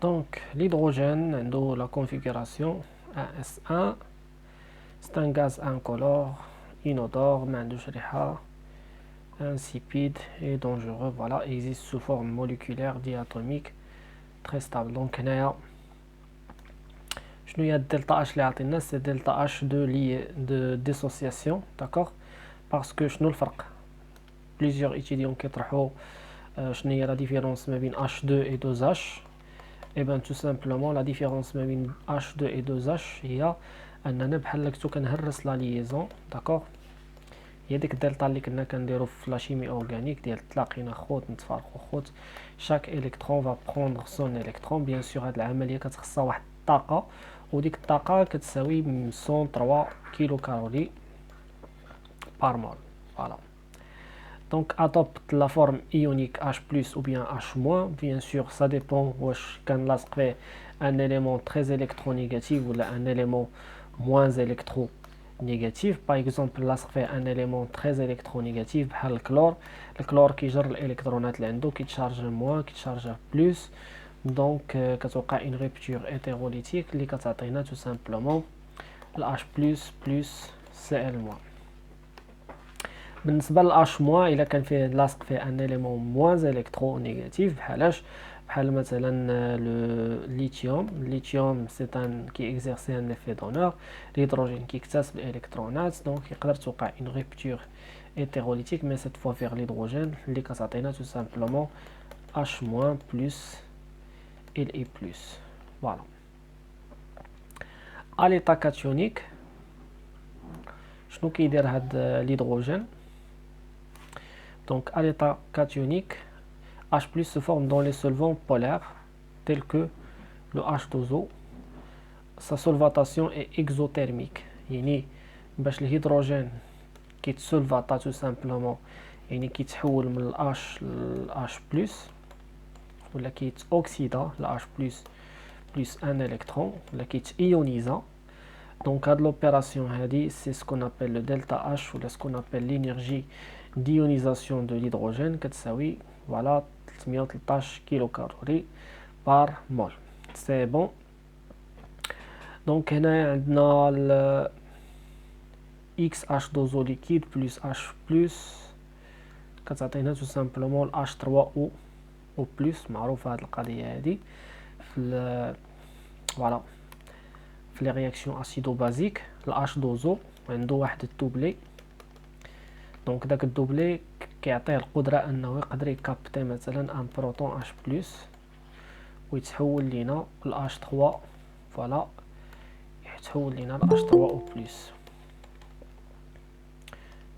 Donc, l'hydrogène, dans la configuration AS1, c'est un gaz incolore, inodore, insipide et dangereux. Voilà, il existe sous forme moléculaire diatomique très stable. Donc, شنو هي الدلتا H اللي عطينا c'est delta H de dissociation, d'accord, parce que شنو الفرق plusieurs étudiants كيطرحوا شنو هي la différence ما بين H2 et 2H. et bien tout simplement la différence ما بين H2 et 2H هي اننا بحال كنتو كنهرس لا ليزون، داكوغ، هي ديك الدلتا اللي كنا كنديرو في لا شيمي اورغانيك ديال تلاقينا خوت نتفارقوا خوت، chaque électron va prendre son électron. bien sûr هاد العمليه كتخصها واحد الطاقه، وديك الطاقه كتساوي 103 كيلو كالوري بار مول. فوالا. Donc adopte la forme ionique H+, ou bien H-. Bien sûr, ça dépend واش كان لاصق فيه un élément très électronégatif ou un élément moins électronégatif. Par exemple, لاصق فيه un élément très électronégatif بحال الكلور. الكلور كيجر الالكترونات اللي عنده كيتشارج moins كيتشارج plus. Donc كتوقع une rupture hétérolytique اللي كتعطينا tout simplement H+, plus Cl-. بالنسبه ل H-, الا كان فيه لاصق فيه ان اليمون موان الكترونيجاتيف بحال مثلا الليثيوم سي ان كي اكزيرسي ان افي دونور. الهيدروجين كيكتسب الالكترونات، دونك يقدر توقع اون ريبتور هيتيروليتيك مي سيت فوا فيغ الهيدروجين اللي كتعطينا تو سامبلومون H- بلس Li بلس. فوالا. ا ليطا كاتيونيك شنو كيدير هاد الهيدروجين؟ Donc, à l'état cationique, H+ se forme dans les solvants polaires tels que le H2O. Sa solvatation est exothermique. يعني باش الهيدروجين كيتسولفاطا tout simplement، يعني كيتحول من ال H ل H+، ولا كيتوكسيدا ل H+, plus un électron، ولا كيتيونيزا. Donc, هاد l'opération هادي c'est ce qu'on appelle le delta H ou ce qu'on appelle l'énergie d'ionisation de l'hydrogène كتساوي voilà 313 كيلوكالوري par mol. C'est bon. Donc هنا عندنا ال XH2O liquide plus H+, كتعطينا tout simplement ال H3O plus. معروفة هاد القضية هادي في voilà في les réactions acido-basiques. ال H2O عنده واحد الدوبلي، دونك داك الدوبلي كيعطيه القدره انه يقدر يكابتي مثلا ان بروتون H+ ويتحول لينا ل H3، فوالا، يتحول لينا ل H3O+،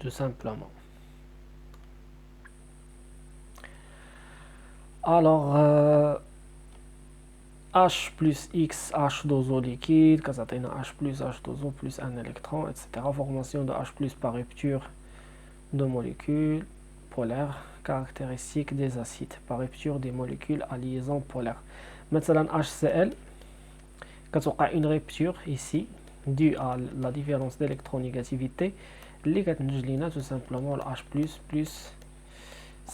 tout simplement. Alors H plus X H2O liquide كتعطينا H plus H2O plus un électron, etc. Formation de H+ par rupture de molécules polaires caractéristiques des acides par rupture des molécules à liaison polaire. Maintenant HCl كتوقع une rupture ici due à la différence d'électronégativité اللي كتنتج لينا tout simplement le H+ plus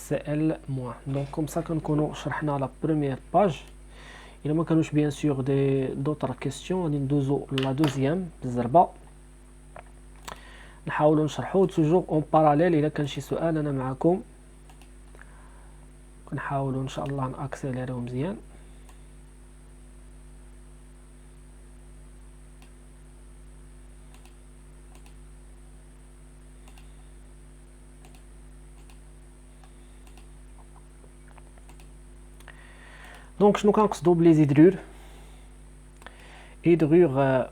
Cl-. Donc comme ça كنكونوا شرحنا la première page. Il ما كانوش bien sûr d'autres questions غادي ندوزو لا دوزيام بالزربه نحاولوا نشرحوا توجور اون باراليل. الا كان شي سؤال انا معكم كنحاولوا ان شاء الله ناكسيليريو مزيان. دونك شنو كنقصدوا بلي زيدرور؟ هيدرور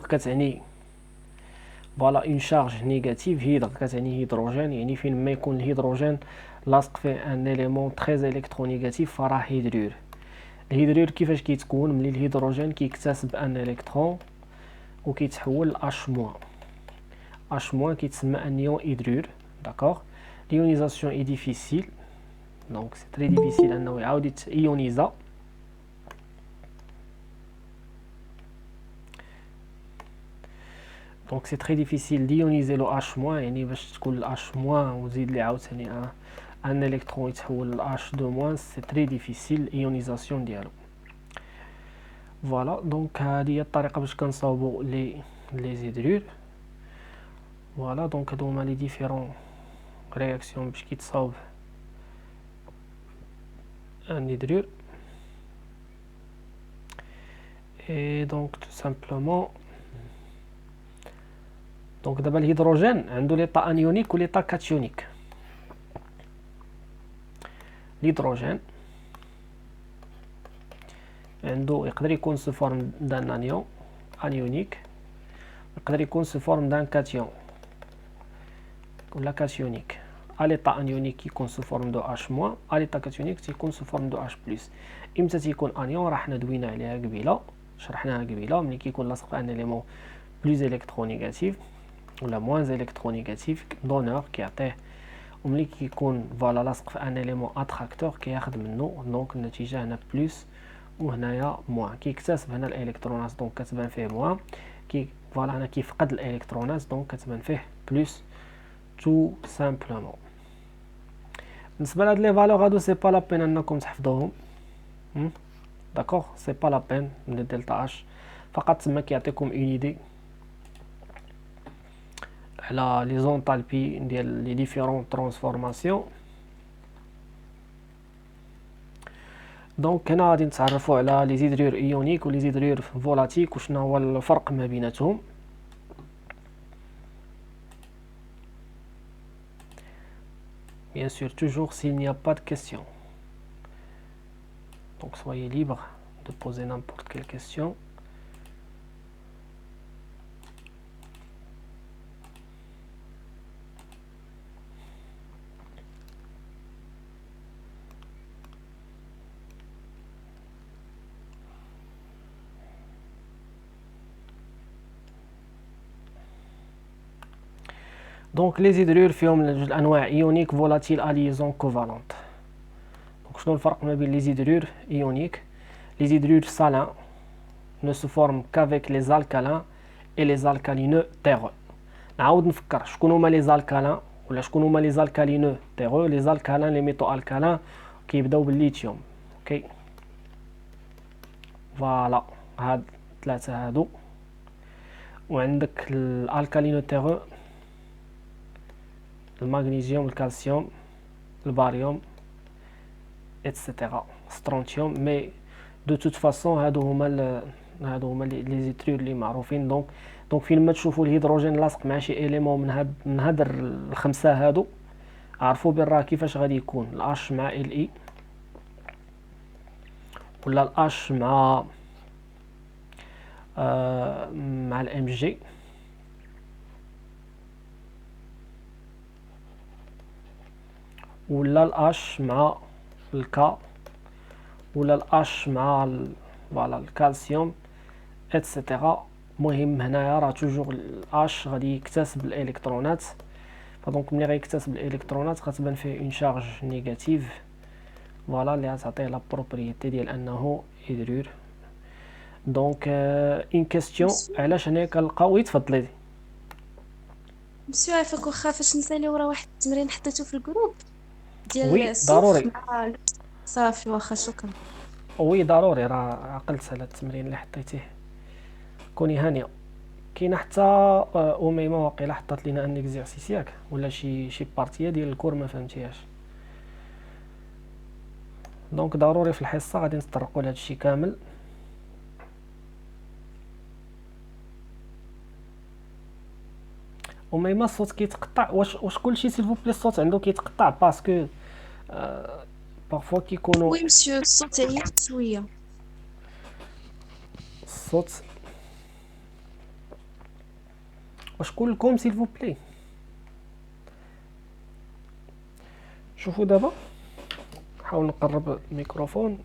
كتعني فوالا اون شارج نيجاتيف، هيدر كتعني هيدروجين، يعني فين ما يكون الهيدروجين لاصق فيه ان اليمون تري الكترونيجاتيف فراه هيدرور. الهيدرور كيفاش كيتكون؟ ملي الهيدروجين كيكتسب ان الكترون وكيتحول ل H-. كيتسمى انيون هيدرور، داكوغ. l'ionisation est difficile، donc c'est très difficile انه يعاود يتيونيزا. Donc c'est très difficile d'ioniser le H-، يعني باش تكون ال H- وزيد لي عاوتاني ان الكترون يتحول ل H2-، c'est très difficile l'ionisation ديالو. فوالا دونك هذه هي الطريقه باش كنصاوبوا لي زيدرور. فوالا دونك هادو هما لي ديفيرون رياكسيون باش كيتصاوب ان هيدرور. اي دونك تو سامبلومون دونك دابا الهيدروجين عنده ليطا انيونيك وليطا كاتيونيك. الهيدروجين عنده يقدر يكون سو فورم دان انيون انيونيك، يقدر يكون سو فورم دان كاتيون ولا كاتيونيك. اليطا انيونيك يكون سو فورم دو اش موان، اليطا كاتيونيك تيكون سو فورم دو اش بلس. امتى تيكون انيون راه حنا دوينا عليها قبيله، شرحناها قبيله، ملي كيكون لاصق في ان اليمون بلوز الكترونيغاتيف ولا موان الكترونيغاتيف دونور كيعطيه، وملي كيكون فوالا لاصق في ان اليمون اتراكتور كياخذ منه. دونك النتيجه هنا بلس وهنايا موان، كيكتسب هنا الالكترونات دونك كتبان فيه موان، كي فوالا هنا كيفقد الالكترونات دونك كتبان فيه بلس تو سامبلومون. بالنسبه لهاد لي فالور هادو سي با لا بين انكم تحفظوهم، داكوغ سي با لا بين من دلتا اش، فقط تما كيعطيكم اون ايدي على لي زونطالبي ديال لي ديفيرون ترانسفورماسيون. دونك هنا غادي نتعرفوا على لي زيدرور ايونيك ولي زيدرور فولاتيك وشنو هو الفرق ما بيناتهم. Bien sûr, toujours s'il n'y a pas de questions. Donc soyez libre de poser n'importe quelle question. دونك لي زيدرور فيهم جوج الانواع ايونيك فولاتيل اليزون كوفالونت. دونك شنو الفرق ما بين لي زيدرور ايونيك؟ لي زيدرور سالين ne se forment qu'avec les alcalins et les alcalineux terreux. نعاود نفكر شكون هما لي زالكالين ولا شكون هما لي زالكالينو terreux. لي زالكالين لي ميتو الكالين كيبداو بالليثيوم. اوكي فوالا هاد ثلاثه هادو. وعندك الالكالينو terreux المغنيسيوم الكالسيوم الباريوم اتسيتيرا سترونتيوم. مي دو توت فاصون هادو هما لي زيترور اللي معروفين. دونك فين ما تشوفوا الهيدروجين لاصق مع شي اليمون من هاد الخمسه هادو عرفوا بان راه كيفاش غادي يكون الاش مع ال اي ولا الاش مع مع الام جي ولا الاش مع الكا ولا الاش مع فوالا الكالسيوم اتسيتيرا. مهم هنايا راه توجور الاش غادي يكتسب الالكترونات، فدونك ملي غيكتسب الالكترونات غتبان فيه اون شارج نيجاتيف فوالا اللي غتعطيه لا بروبريتي ديال انه هيدرور. دونك اون كيستيون علاش هنا كنلقاو تفضلي مسيو عافاك واخا فاش نساليو راه واحد التمرين حطيتو في الجروب ديال وي السوف ضروري مع صافي واخا شكرا. وي ضروري راه عقلت على التمرين اللي حطيتيه. كوني هانيه. كاينه حتى اميمه واقيلا حطات لينا ان اكزيرسيس ياك ولا شي بارتيه ديال الكور ما فهمتيهاش. دونك ضروري في الحصه غادي نتطرقوا لهذا الشيء كامل. اميمه الصوت كيتقطع. واش كلشي سيل فو بلي الصوت عنده كيتقطع باسكو بارفوا كيكونوا وي مسيو الصوت عيات شويه. الصوت. واش كلكم سيل فو بلي شوفوا دابا نحاول نقرب الميكروفون.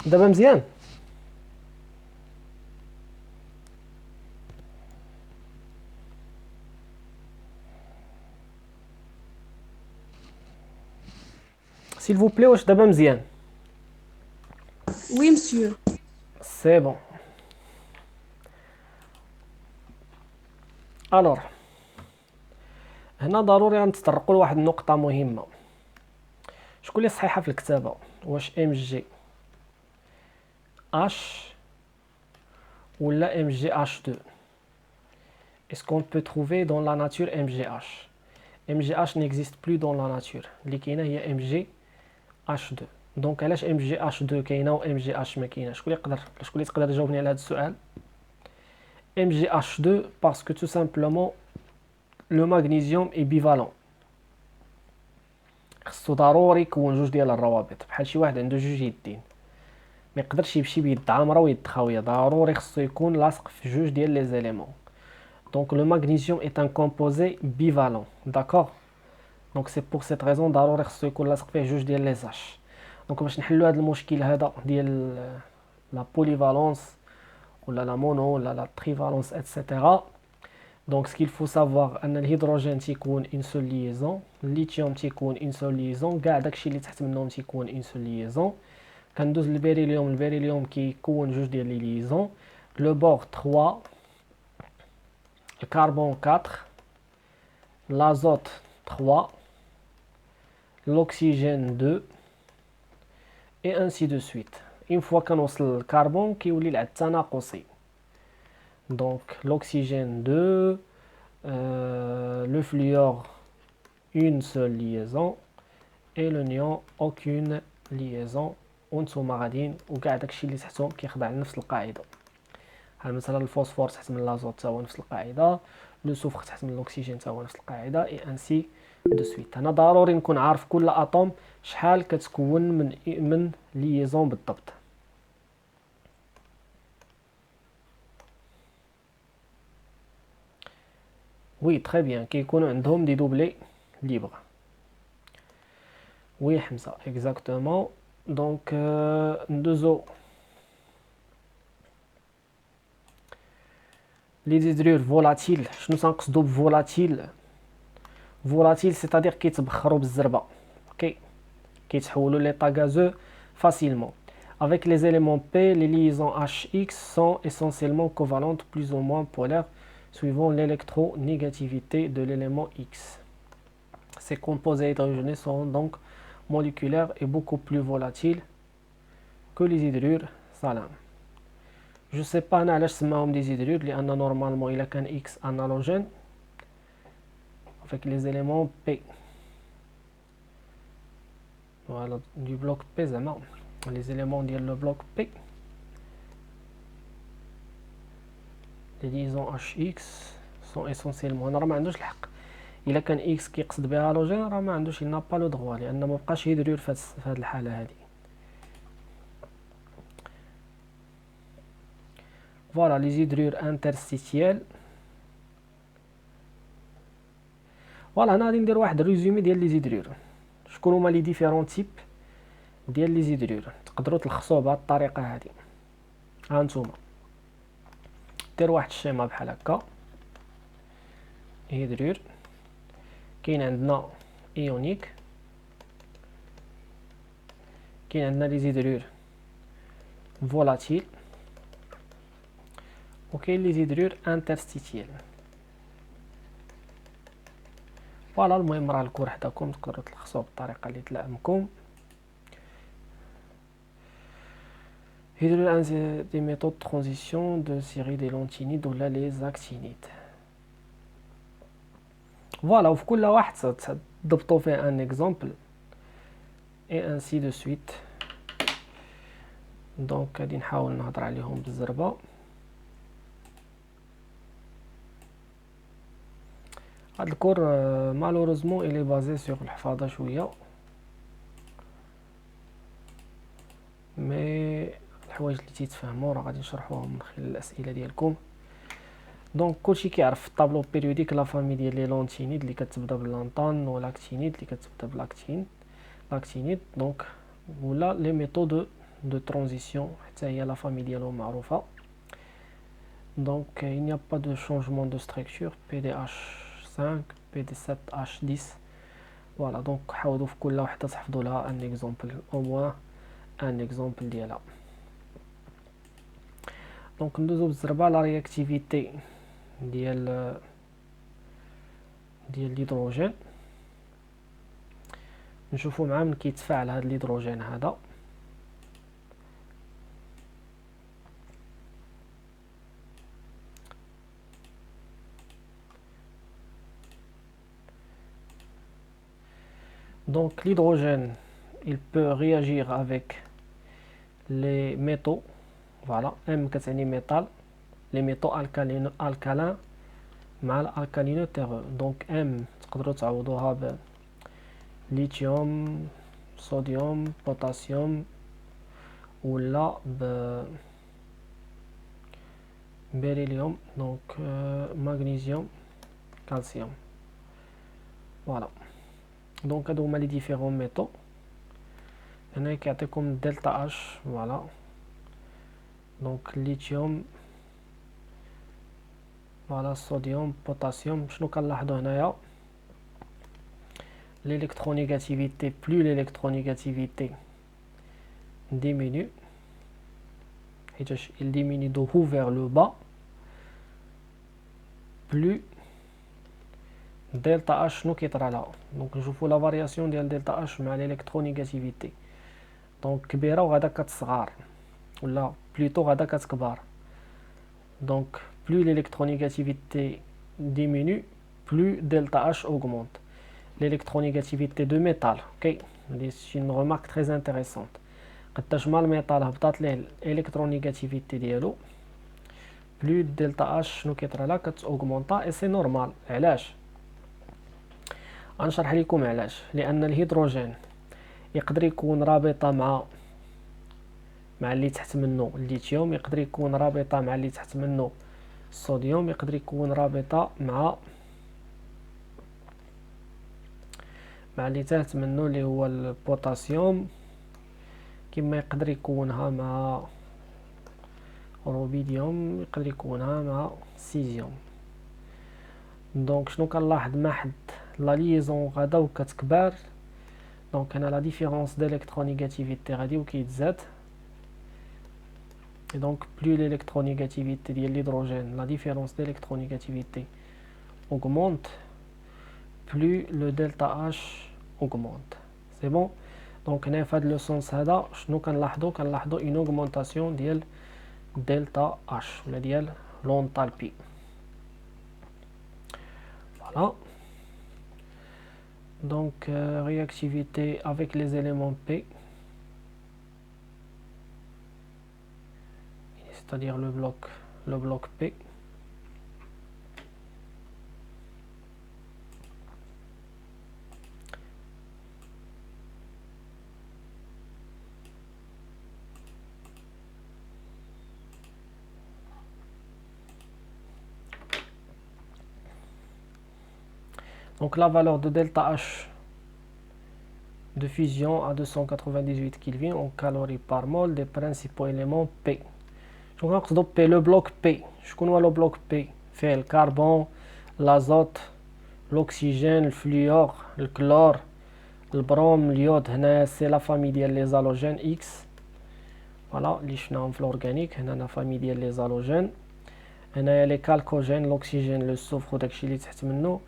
دابا مزيان. s'il vous plaît واش دابا مزيان؟ وي مسيو. سي بون. الوغ هنا ضروري غنتطرقوا لواحد النقطه مهمه. شكون اللي صحيحه في الكتابه؟ واش ام جي اش ولا ام جي اش 2؟ est-ce qu'on peut trouver dans la nature MGH? MGH n'existe plus dans la nature. اللي كاينه هي MGH2. دونك علاش MGH2 كاينه و MGH ما كايناش؟ شكون اللي يقدر يجاوبني على هذا السؤال؟ MGH2 parce que tout simplement le magnésium est bivalent. خصو ضروري يكون جوج ديال الروابط، بحال شي واحد عنده جوج يدين ما يقدرش يمشي بيد عامره ويد خاويه، ضروري خصو يكون لاصق في جوج ديال لي زيليمون. Donc le magnésium est un composé bivalent, d'accord? Donc c'est pour cette raison ضروري خصو يكون لاصق فيه جوج ديال لي زاش. دونك باش نحلو هذا المشكل هذا ديال لا بوليفالونس ولا لا مونو ولا لا تريفالونس اتسيتيرا. دونك ce qu'il faut savoir ان الهيدروجين تيكون اون سول ليزون، الليثيوم تيكون اون سول ليزون، كاع داكشي اللي تحت منهم تيكون اون سول ليزون. كندوز البيريليوم كيكون جوج ديال لي ليزون، لو بور 3، le carbone 4, l'azote 3, l'oxygène 2 et ainsi de suite. Une fois كنوصل الكربون كيولي العد تناقصي. Donc l'oxygène 2, le fluor une seule liaison et le néon aucune liaison. وانتوما غاديين وكاع داكشي اللي تحتهم كيخضع لنفس القاعده. مثلا الفوسفور تحت من لازوت حتى هو نفس القاعده، لو سوفر تحت من الاكسجين حتى هو نفس القاعده اي انسي دو سويت. انا ضروري نكون عارف كل اتوم شحال كتكون من ليزون بالضبط. وي تري بيان كيكونوا عندهم دي دوبلي ليبر. وي حمزه اكزاكتومون. دونك ندوزو لي ديزودور فولاتيل. شنو تنقصدو بفولاتيل؟ فولاتيل سيتادير كيتبخروا بالزربه، اوكي، كيتحولوا ليطا غازو facilement. Avec les éléments P, les liaisons HX sont essentiellement covalentes plus ou moins polaires suivant l'électronégativité de l'élément X. Ces composés hydrogénés sont donc moléculaires et beaucoup plus volatiles que les hydrures salanes. Je sais pas انا علاش سماهم دي زيدرور، لان نورمالمون الا كان X ان هالوجين avec les éléments P. Voilà du bloc P زعما les éléments ديال le bloc P. Les liaisons HX sont essentiellement. انا راه ما عندوش الحق الا كان X كيقصد بها هالوجين، راه ما عندوش il n'a pas le droit لان ما بقاش هيدرور في هذه الحاله هذه. Voilà les hydrures interstitielles. فوالا هنا غادي ندير واحد الريزومي ديال لي زيدرور. شكون هما لي ديفيرون تيب ديال لي زيدرور؟ تقدروا تلخصوه بهذه الطريقه هذه. ها نتوما دير واحد الشيما بحال هكا. هيدرور كاين عندنا ايونيك، كاين عندنا لي زيدرور فولاتيل، وكاين لي زيدرور انترستيتيال. فوالا المهم راه الكور حداكم تقدروا تلخصوه بالطريقه اللي تلائمكم. هيدرول دي ميثود ترانزيسيون دو سيري دي لونتينيد ولا لي زاكتينيد. فوالا وفي كل واحد تضبطوا فيه ان اكزامبل اي انسي دو سويت. دونك غادي نحاول نهضر عليهم بالزربه. هاد الكور مالوروزمون الي بازي سيغ الحفاظه شويه، مي الحوايج اللي تيتفهموا راه غادي نشرحوهم من خلال الاسئله ديالكم. دونك كلشي كيعرف في الطابلو بيريوديك لا فامي ديال لي لونتينيد اللي كتبدا باللانطان ولاكتينيد اللي كتبدا لاكتينيد. دونك ولا لي ميثود دو ترانزيسيون حتى هي لا فامي ديالهم معروفه. دونك il n'y a pas de changement de structure PDH5 PD7H10. فوالا دونك حاولوا في كل وحده تحفظوا لها ان اكزامبل او موان ان اكزامبل ديالها. دونك ندوزو بالزربه لا رياكتيفيتي ديال ديال الهيدروجين. نشوفوا مع من كيتفاعل هذا الهيدروجين هذا. Donc l'hydrogène, il peut réagir avec les métaux. Voilà, M كتعني métal, les métaux alcalins مع الالكالينو terreux. Donc M تقدروا تعوضوها ب lithium, sodium, potassium ولا ب beryllium, donc magnesium, calcium. Voilà. Donc هادو هما les différents métaux. هنا كيعطيكم دلتا H. Voilà. Donc lithium, voilà, sodium, potassium. شنو كنلاحظوا هنايا؟ l'électronégativité, plus l'électronégativité diminue, il diminue de haut vers le bas, plus delta H شنو كيطرى لها. دونك نشوفوا لا فارياسيون ديال دلتا H مع l'électronégativité. دونك كبيره وغادا كتصغر ولا بلوتو غادا كتكبر. دونك plus l'électronégativité diminue, plus delta H augmente. L'électronégativité de métal, ok, c'est une remarque très intéressante. قداش ما الميتال هبطات ليه الالكترونيغاتيفيتي ديالو بلو دلتا اش شنو كيطرى لها كتاوغمونطا اي سي نورمال. علاش؟ غنشرح لكم علاش. لان الهيدروجين يقدر يكون رابطه مع اللي تحت منه الليثيوم، يقدر يكون رابطه مع اللي تحت منه الصوديوم، يقدر يكون رابطه مع اللي تحت منه اللي هو البوتاسيوم، كما يقدر يكونها مع روبيديوم، يقدر يكونها مع سيزيوم. دونك شنو كنلاحظ مع حد لا ليزون غادا وكتكبر، دونك هنا لا ديفيرونس ديليكترونيغاتيفيتي غادي وكيتزاد. Et donc plus l'électronégativité de l'hydrogène, la différence d'électronégativité augmente, plus le delta H augmente. C'est bon? Donc هنا في هذا لو سونس هذا شنو كنلاحظوا une augmentation ديال delta H ولا ديال l'enthalpie. Voilà. Donc réactivité avec les éléments P, c'est-à-dire le bloc P. Donc la valeur de delta H de fusion à 298 Kelvin en calories par mol des principaux éléments P. شنو كنقصدو بي؟ لو بلوك بي. شكون هو لو بلوك بي؟ فيه الكربون، لازوت، الاكسجين، الفليور، الكلور، البروم، اليود. هنا سي لا فامي ديال لي زالوجين اكس، فوالا اللي شفناهم في الاورغانيك. هنا لا فامي ديال لي زالوجين. هنايا لي كالكوجين، الاكسجين، لو سوفر وداكشي اللي تحت منه.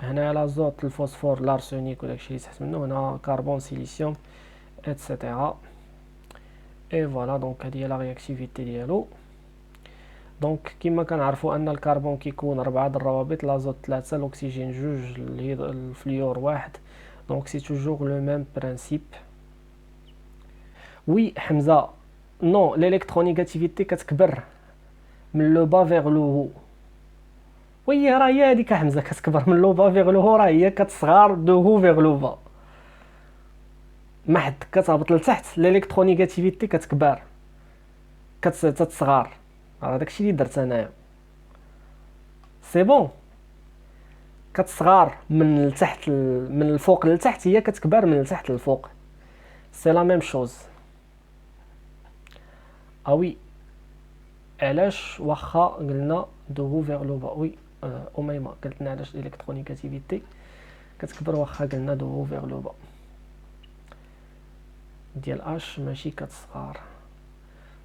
هنايا لازوت، الفوسفور، الارسونيك وداكشي اللي تحت منه. هنا كربون، سيليسيوم، اتسيتيرا. اي فوالا دونك هادي هي لا رياكتيفيتي ديالو. دونك كما كنعرفوا ان الكربون كيكون 4 د الروابط، لازوت 3، الاكسجين 2، الفليور 1. دونك سي توجور لو ميم برانسيپ. وي حمزه نو، الالكترونيغاتيفيتي كتكبر من لو با فيغ لو هو. وي راه هي هذيك حمزه كتكبر من لو با فيغ لو هو، راه هي كتصغر دو هو فيغ لو با. ما حد كتهبط لتحت الالكترونيغاتيفيتي كتكبر كتصغر. راه داكشي اللي درت انايا. سي بون، كتصغر من التحت من الفوق للتحت، هي كتكبر من التحت للفوق. سي لا ميم شوز. وي علاش واخا قلنا دو هو فيغ لو با؟ وي اميمه قالت لنا علاش الالكترونيغاتيفيتي كتكبر واخا قلنا دو هو فيغ لو با ديال اش ماشي كتصغر.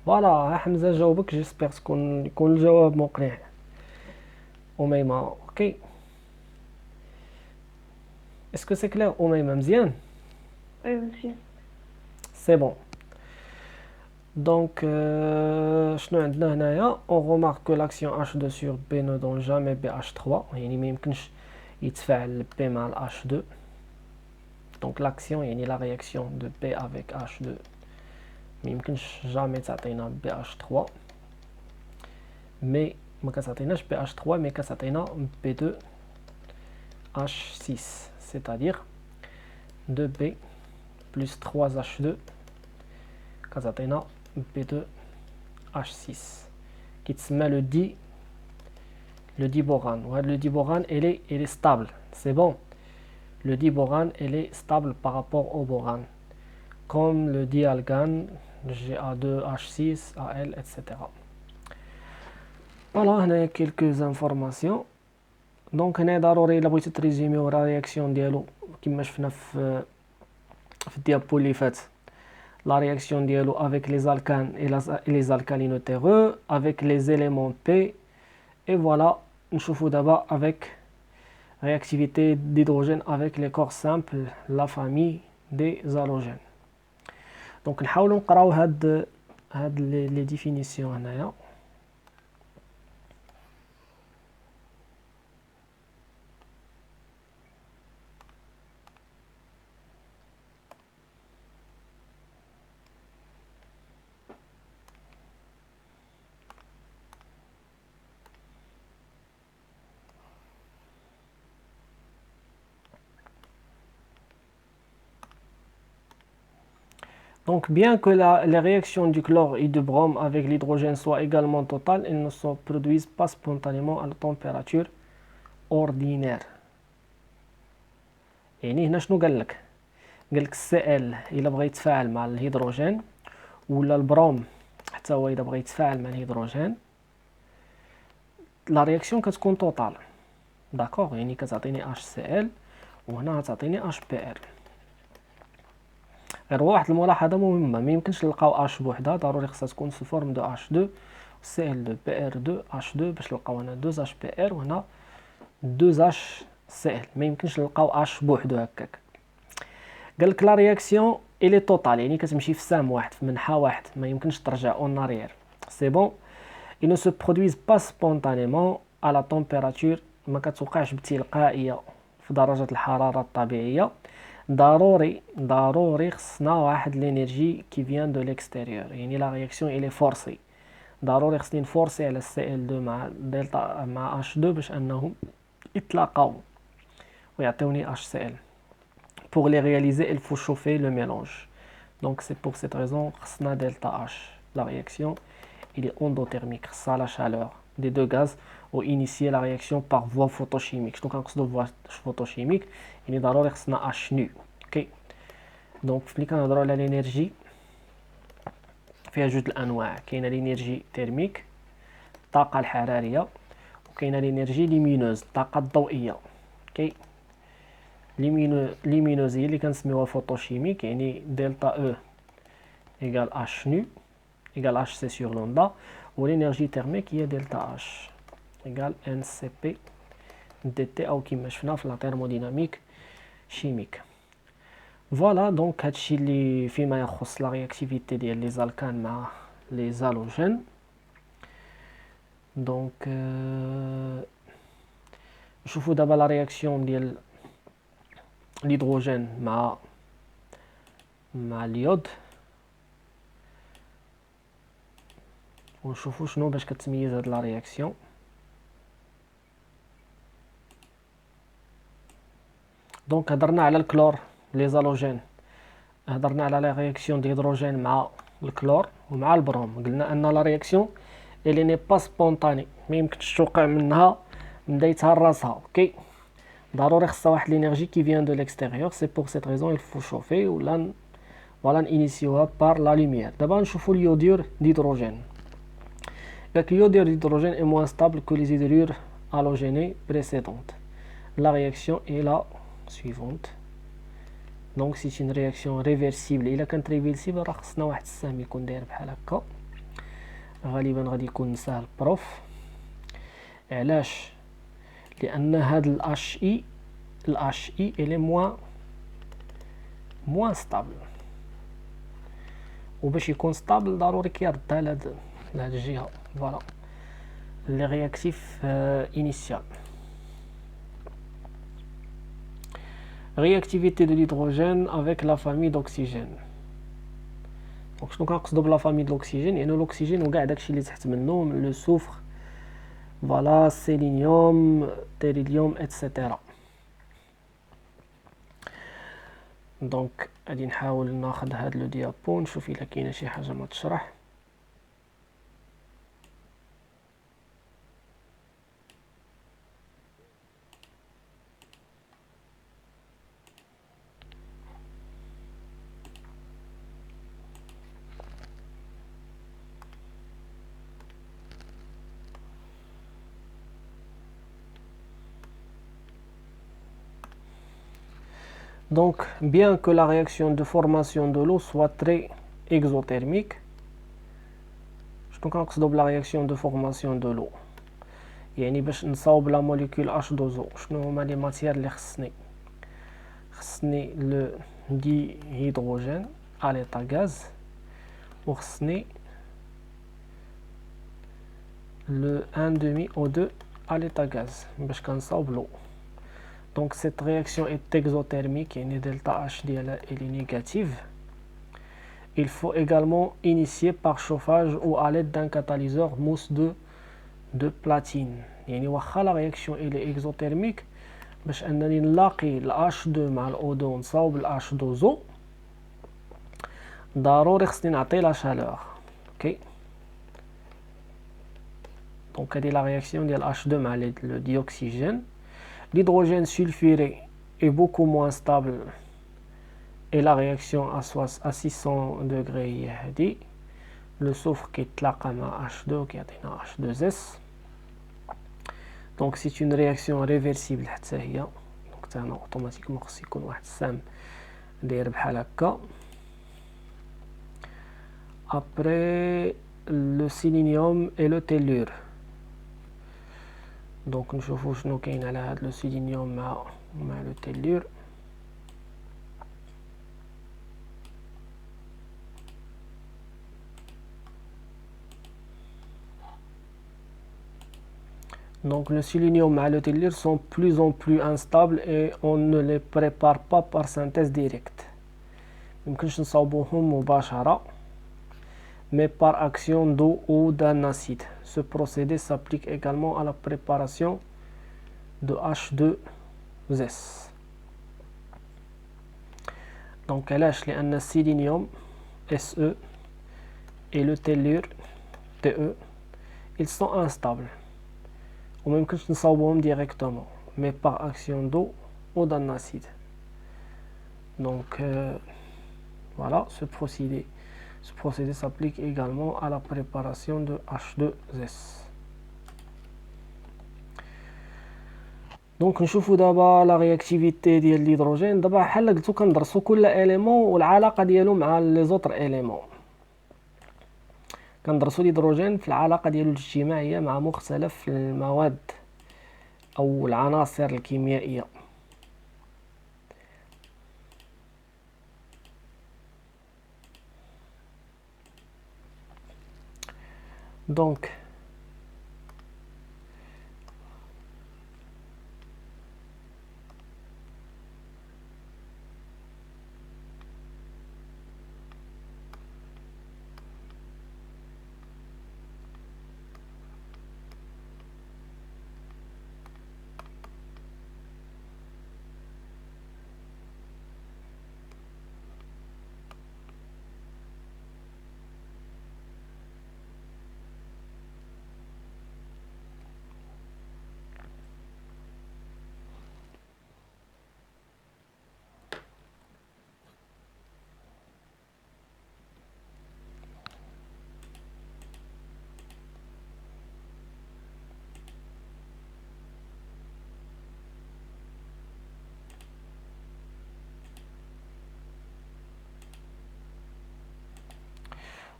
فوالا ها حمزه جاوبك، جيسبيغ يكون الجواب مقنع. اميمه اوكي. Est-ce que c'est clair أميمة مزيان؟ Oui, monsieur. C'est bon. Donc, شنو عندنا هنايا؟ On remarque que l'action H2 sur B ne donne jamais BH3. يعني ما يمكنش يتفاعل B مع ال H2. Donc l'action يعني la réaction de B avec H2 ما يمكنش jamais تعطينا BH3. Mais ما كتعطيناش BH3 mais كتعطينا B2H6. C'est-à-dire 2B plus 3H2 كتعطينا B2H6 كيتسمى le diborane. Le diborane elle est stable, c'est bon. Le diborane elle est stable par rapport au borane, comme le dialgane Ga2H6, Al, etc. Voilà, on a quelques informations. Donc هنا ضروري الا بغيتو تريزيميو لا رياكسيون ديالو كما شفنا في الديابو اللي فات. La réaction diallo avec les alcanes et les alcalinoterreux, avec les éléments P. Et voilà, nous d'abord avec réactivité d'hydrogène avec les corps simples, la famille des halogènes. Donc, nous allons lire les définitions. Donc, bien que les réactions du chlore et du brome avec l'hydrogène soient également totales, elles ne se produisent pas spontanément à la température ordinaire. يعني هنا شنو قالك؟ قالك السائل إلا بغى يتفاعل مع الهيدروجين ولا البروم حتى هو إلا بغى يتفاعل مع الهيدروجين لا رياكسيون كتكون توتال. داكوغ، يعني كتعطيني HCl وهنا غتعطيني HBr. غير واحد الملاحظه مهمه، ما يمكنش نلقاو H بوحدها، ضروري خصها تكون في فورم دو H2 Cl2 Br2 H2 باش نلقاو هنا 2 HBr وهنا 2 HCl. ما يمكنش نلقاو H بوحدو هكاك. قالك لا رياكسيون الي توتال، يعني كتمشي في سهم واحد في منحى واحد، ما يمكنش ترجع اون اريير. سي بون. ils ne se produisent pas spontanément à la température، ما كتوقعش بتلقائيه في درجه الحراره الطبيعيه. ضروري خصنا واحد لينيرجي كي فيان دو ليكستيريور، يعني لا رياكسيون الي فورسي. ضروري خصني نفورسي على Cl2 مع دلتا مع H2 باش انهم يتلاقاو ويعطيوني HCl. Pour les réaliser, il faut chauffer le mélange. Donc c'est pour cette raison خصنا delta H. La réaction il est endothermique, ça la chaleur des deux gaz ou initier la réaction par voie photochimique. شنو كنقصدوا voie photochimique؟ يعني ضروري خصنا H nu. اوكي. دونك ملي كنهضروا على الانرجي فيها جوج الانواع، كاينه الانرجي تيرميك الطاقه الحراريه، وكاينه الانرجي ليمينوز الطاقه الضوئيه. اوكي. ليمينوز هي اللي كنسميوها فوتوشيميك، يعني دلتا او ايكال اش نو ايكال اش سي سور لوندا، والانرجي تيرميك هي دلتا اش ايكال ان سي بي دي تي، او كيما شفنا في لا تيرموديناميك شيميك. فوالا دونك هادشي اللي فيما يخص لا رياكتيفيتي ديال لي زالكان مع لي زالوجين. دونك نشوفو دابا لا رياكسيون ديال الهيدروجين مع اليود، ونشوفو شنو باش كتميز هاد لا رياكسيون. دونك هضرنا على الكلور لي زالوجين، هضرنا على لا رياكسيون ديال الهيدروجين مع الكلور ومع البروم. قلنا ان لا رياكسيون اللي ني با سبونطاني، ما يمكنش توقع منها من بدايتها لراسها. اوكي. ضروري خصها واحد لينيرجي كي فيان دو ليكستيريور. سي بور سيت ريزون il faut chauffer ولا فوالا نينيسيوها بار لا لوميير. دابا نشوفو اليودور ديدروجين. داك اليودور ديدروجين est moins stable que les hydrures halogénées précédentes. La réaction est la suivante. Donc c'est une réaction réversible. الا كانت ريفيرسيبل راه خصنا واحد السهم يكون داير بحال هكا، غالبا غادي يكون سهل بروف. علاش؟ لان هاد ال HI l'HI elle est moins stable. وباش يكون stable ضروري كيردها لهاد الجهة. Voilà. Les réactifs initial. Réactivité de l'hydrogène avec la famille d'oxygène. Donc شنو كنقصدو بلا famille de l'oxygène؟ يعني l'oxygène وكاع داكشي اللي تحت منه le soufre, voilà, sélénium, térilium, etc. دونك غادي نحاول ناخذ هاد لو ديابو نشوف الا كاينه شي حاجه ما تشرح. Donc, bien que la réaction de formation de l'eau soit très exothermique, شنو كنقصدو بلا réaction de formation de l'eau؟ يعني باش نصاوب لا موليكول H2O شنو هما لي ماتير اللي خصني لو ديهيدروجين à l'état gaz وخصني le 1,5O2 à l'état gaz باش كنصاوب l'eau. Donc cette réaction est exothermique, et delta H est négative. Il faut également initier par chauffage ou à l'aide d'un catalyseur mousse de platine. يعني واخا la réaction elle est exothermique باش انني نلاقي ال H2 مع ال O2 ونصاوب ال H2O ضروري خصني نعطي la chaleur. OK. Donc هذه la réaction ديال H2 مع le dioxygène. L'hydrogène sulfuré est beaucoup moins stable et la réaction à 600 degrés هي هذه. Le soufre كيتلاقى مع H2 كيعطينا H2S. Donc c'est une réaction réversible حتى هي. Donc حتى هنا اوتوماتيكمون خص يكون واحد السهم داير بحال هكا. Après le sélénium et le tellure. Donc نشوفو شنو كاين على هاد لو سيلينيوم مع لو تellure. Donc le sélénium et le tellure sont plus en plus instables et on ne les prépare pas par synthèse directe. ميمكنش نصاوبوهم مباشرة mais par action d'eau ou d'un acide. Ce procédé s'applique également à la préparation de H2S. Donc علاش؟ لأن السيلينيوم SE et le tellure TE ils sont instables. وما يمكنش نصاوبوهم directement mais par action d'eau ou d'un acide. Donc voilà, ce procédé s'applique également à la préparation de H2S. دونك نشوفوا دابا لا رياكتيفيتي ديال الهيدروجين. دابا بحال قلتو كندرسوا كل اليمون والعلاقه ديالو مع لي زوتر اليمون. كندرسوا الهيدروجين في العلاقه ديالو الاجتماعيه مع مختلف المواد او العناصر الكيميائيه. دونك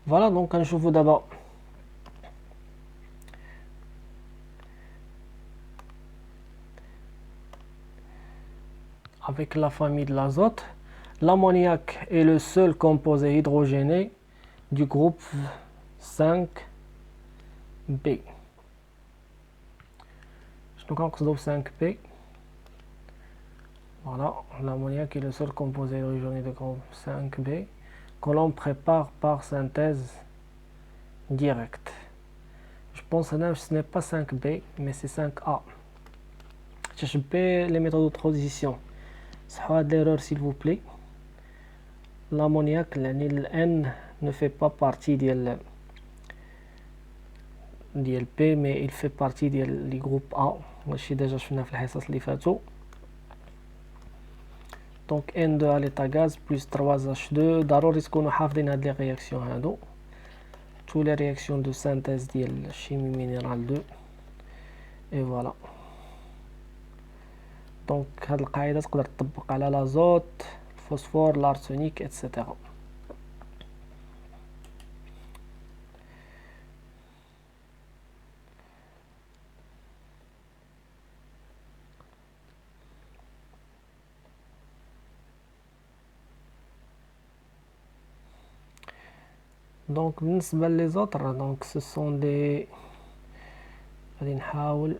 فوالا. دونك كنشوفوا دابا avec la famille de l'azote. L'ammoniac est le seul composé hydrogéné du groupe 5B. شنو كنقصدو ب 5B? Voilà, l'ammoniac est le seul composé hydrogéné du groupe 5B que l'on prépare par synthèse directe. Je pense que ce n'est pas 5B, mais c'est 5A. B, les méthodes de transition. C'est l'erreur, s'il vous plaît. L'ammoniac, le N ne fait pas partie de P, mais il fait partie du groupe A. Je déjà شفنا في الحصص اللي فاتوا. Donc N2 à l'état gaz plus 3H2. ضروري تكونوا حافظين هاد les réactions هادو. Toutes les réactions de synthèse ديال chimie minérale 2. Et voilà. Donc هاد القاعدة تقدر تطبق على l'azote, الفوسفور, l'arsenic, etc. Donc بالنسبة les autres, donc ce sont des غادي نحاول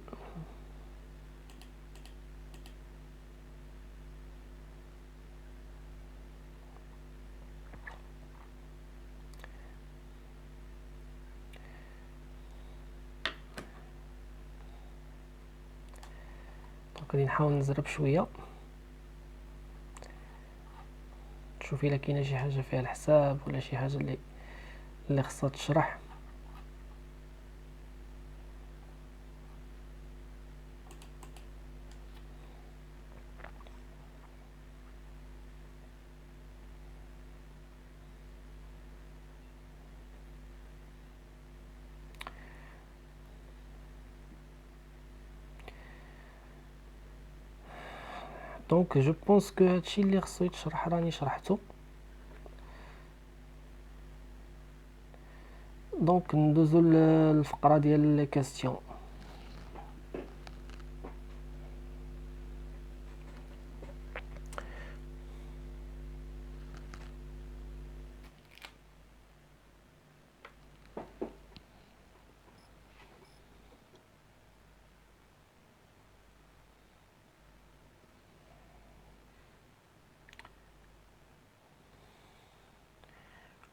نزرب شوية نشوف إلا كاينة شي حاجة فيها الحساب ولا شي حاجة اللي خصها تشرح. دونك جو بونس كو هادشي اللي خصو يتشرح راني شرحتو. دونك ندوزو للفقرة ديال لي كاستيون.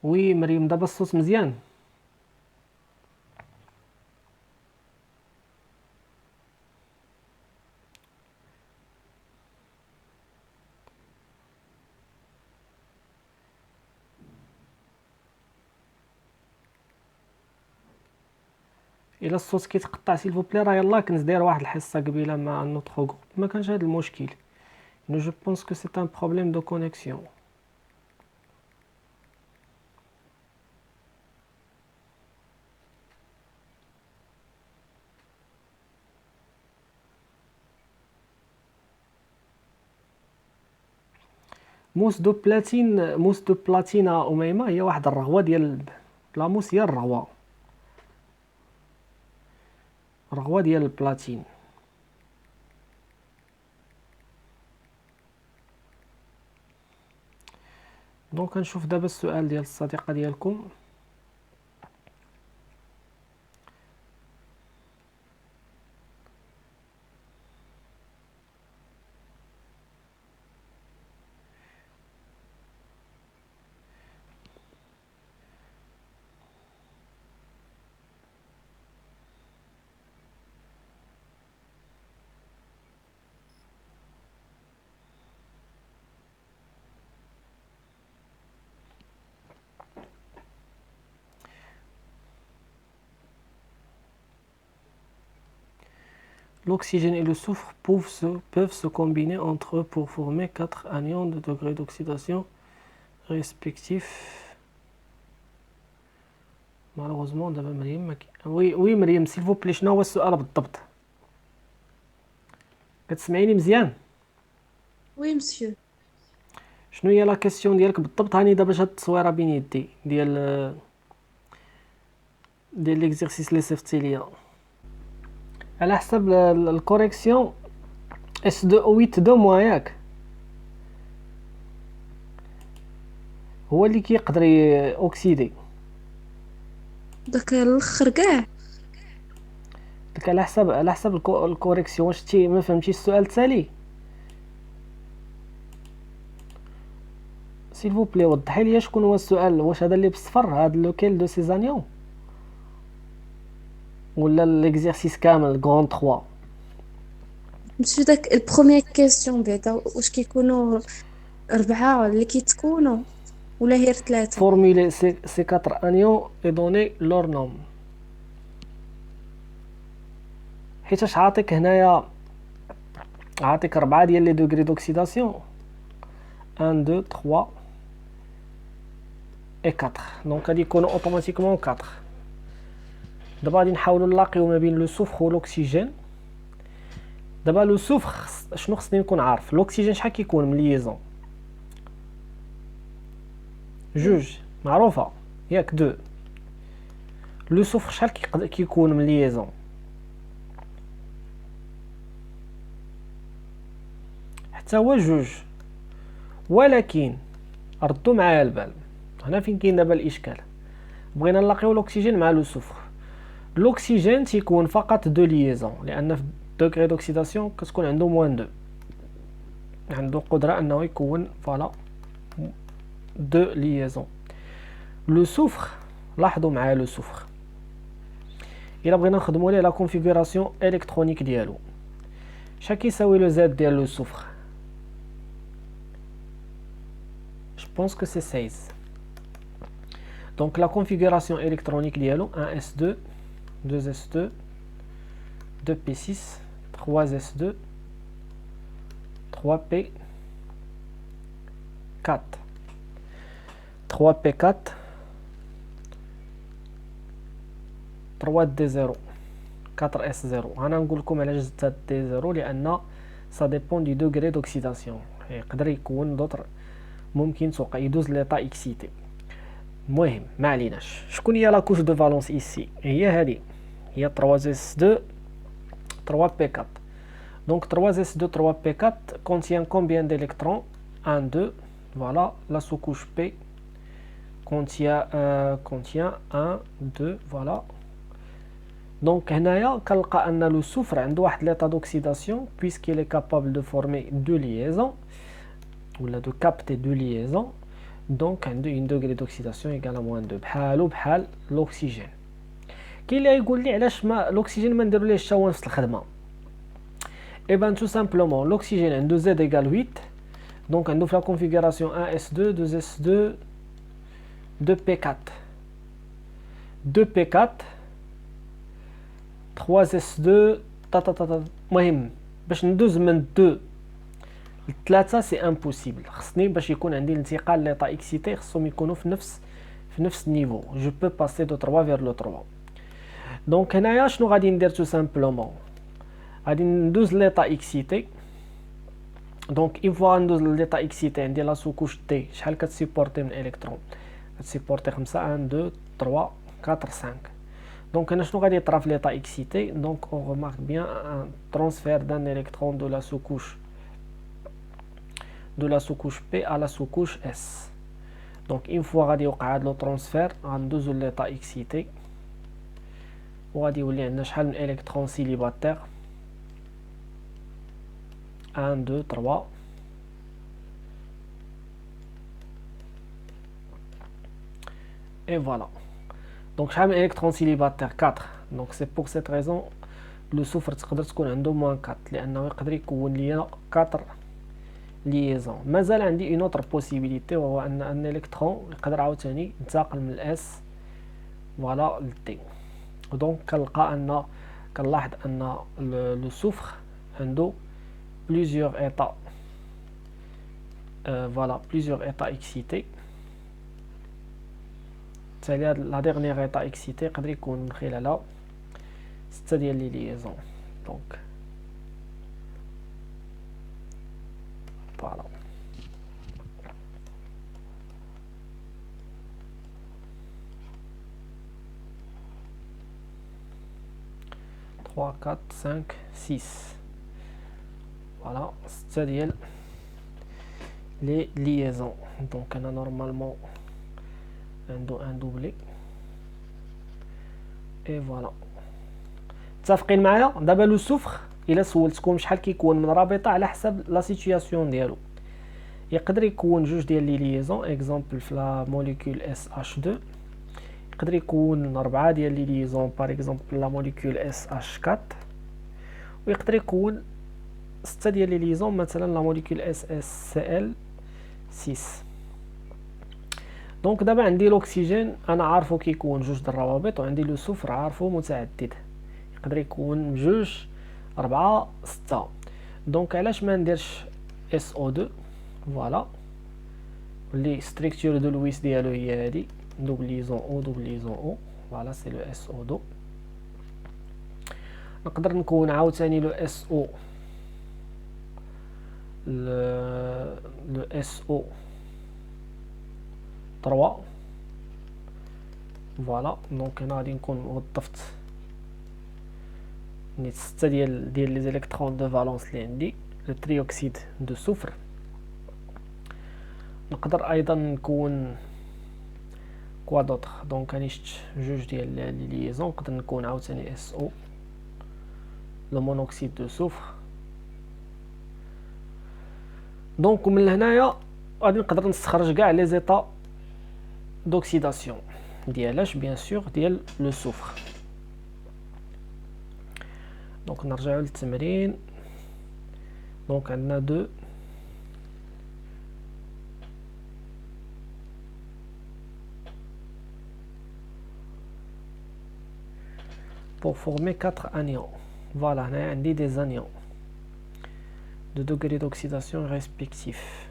وي مريم دابا الصوت مزيان. الا الصوت كيتقطع سيل فوبلي راه يلاه كنت داير واحد الحصه قبيله مع نوتر جروب ما كانش هذا المشكل. جو بونس كو سي ان بروبليم دو كونيكسيون. موس دو بلاتينا أميمة هي واحد الرغوة ديال لاموس، هي الرغوة ديال البلاتين. دونك كنشوف دابا السؤال ديال الصديقة ديالكم. L'oxygène et le soufre peuvent se combiner entre eux pour former 4 anions de degrés d'oxydation respectifs. Malheureusement دابا مريم وي مريم s'il vous plaît شنو هو السؤال بالضبط؟ كتسمعيني مزيان؟ وي مسيو. شنو هي لا كيسيون ديالك بالضبط؟ هاني دابا شاد التصويره بين يدي ديال ليكزيرسيس لي صيفطتي ليا على حسب الكوريكسيون S2O8 2 ياك هو اللي كيقدر اوكسيدي. داك الاخر كاع. داك على حسب الكوريكسيون. واش تي ما فهمتيش السؤال التالي؟ سيل فو بلي وضحي لي شكون هو السؤال. واش هذا اللي بالصفر هذا لوكيل دو سيزانيون ولا ليكزيرسيس كامل غون 3؟ ماشي داك البروميير كيسيون بعدا واش كيكونوا 4 اللي كيتكونوا ولا غير 3؟ فورمولي سي 4 انيون اي دوني لور نوم. حيتاش عاطيك هنايا، عاطيك 4 ديال لي دوغري دوكسيداسيون 1 2 3 et 4. دونك غادي يكونوا اوتوماتيكمون 4. دابا غادي نحاولوا نلاقيو ما بين لو سوفر والاكسجين. دابا لو سوفر شنو خصني نكون عارف؟ الاكسجين شحال كيكون من ليزون؟ جوج معروفه ياك، دو. لو سوفر شحال كيكون من ليزون؟ حتى هو جوج. ولكن ردوا معايا البال، هنا فين كاين دابا الاشكال. بغينا نلاقيو الاكسجين مع لو سوفر. الاكسجين تيكون فقط دو ليزون، لان في دوغري دوكسيداسيون كتكون عنده موان دو، عنده قدره انه يكون فوالا دو ليزون. لو سوفر لاحظوا معايا لو سوفر الا بغينا نخدموا ليه لا كونفيغوراسيون الكترونيك ديالو، شحال كيساوي لو زد ديال لو سوفر؟ Je pense que c'est 16. Donc la configuration électronique dialo 1s2, 2s2, 2p6, 3s2, 3p4, 3p4, 3d0, 4s0. انا نقول لكم علاش زدت d0 لان ça dépend du degré d'oxydation. يقدر يكون دوطر، ممكن توقع يدوز ليطا اكسيتي. المهم ما عليناش. شكون هي لا كوش دو فالونس ايسي؟ هي هذه، هي 3s2 3p4. donc 3s2 3p4 contient combien d'électrons? 1 2. voilà, la sous-couche P contient 1 2. voilà. donc هنايا كنلقى ان لو سوفر عنده واحد ليطا دوكسيداسيون puisqu'il est capable de former deux liaisons ou de capter deux liaisons. donc عنده une degré d'oxydation égale à moins 2 بحال l'oxygène. كاين اللي يقول لي علاش ما l'oxygène ما نديرو ليه حتى هو نفس الخدمه؟ et ben tout simplement l'oxygène عنده Z égale 8. donc عنده في la configuration 1s2 2s2 2p4 2p4 3s2 المهم باش ندوز من 2 الثلاثه سي امبوسيبل. خصني باش يكون عندي الانتقال ليطا اكسيتي خصهم يكونوا في نفس النيفو. جو بو باسي دو 3 فير لو 3. دونك هنايا شنو غادي ندير؟ تو سامبلومون غادي ندوز ليطا اكسيتي. دونك اون فوا ندوز ليطا اكسيتي عندي لا سوكوش تي شحال كتسيبورتي من الكترون؟ كتسيبورتي 5 1 2 3 4 5. دونك هنا شنو غادي يطرا في ليطا اكسيتي؟ دونك اون ريمارك بيان ان ترانسفير دان الكترون دو لا سوكوش de la sous-couche P à la sous-couche S. donc une fois غادي يوقع هذا لو ترانسفير غندوزو ليطا اكسيتي وغادي يولي عندنا شحال من الكترون سيليباتير؟ 1 2 3 et voilà. donc شحال من الكترون سيليباتير؟ 4. donc c'est pour cette raison لو سوفر تقدر تكون عنده موان 4 لانه يقدر يكون ليا 4 ليزون. مازال عندي اون اوتر بوسيبيليتي وهو ان الكترون يقدر عاوتاني ينتقل من الاس فوالا للتي. دونك كنلاحظ ان لو سوفر عنده بليزيور ايطا فوالا بليزيور ايطا اكسيتي. تالي لا ديرنيير ايطا اكسيتي يقدر يكون من خلالها 6 ديال لي ليزون. دونك voilà. Trois, 4, 5, 6. Voilà, c'est-à-dire les liaisons. Donc on a normalement عنده ان دوبلي اي فوالا. متفقين معايا؟ دابا لو سوفر الا سولتكم شحال كيكون من رابطه على حسب لا سيتوياسيون ديالو، يقدر يكون جوج ديال لي ليزون اكزامبل في لا موليكول اس اش 2، يقدر يكون 4 ديال لي ليزون باغ اكزامبل لا موليكول اس اش 4، ويقدر يكون 6 ديال لي ليزون مثلا لا موليكول اس اس سي ال 6. دونك دابا عندي الاكسجين انا عارفو كيكون جوج د الروابط، وعندي لو سوفر عارفو متعدد، يقدر يكون جوج 4 6. دونك علاش ما نديرش SO2 فوالا، اللي ستركتور دو لويس ديالو هي هادي دوبليزون او دوبليزون او فوالا سي لو SO2. نقدر نكون عاوتاني لو SO لو SO 3 فوالا. دونك هنا غادي نكون وظفت نيت 6 ديال لي زيليكترون دو فالونس اللي عندي لو تريوكسيد دو سوفر. نقدر ايضا نكون كوا دوطخ، دونك راني شفت جوج ديال لي ليزون، نقدر نكون عاوتاني SO لو مونوكسيد دو سوفر. دونك من هنايا غادي نقدر نستخرج كاع لي زيتا دوكسيداسيون ديالاش بيان سور ديال لو سوفر. دونك نرجعوا للتمرين. دونك عندنا 2 pour former 4 anions. Voilà, هنا عندي des anions de degré d'oxydation respectif.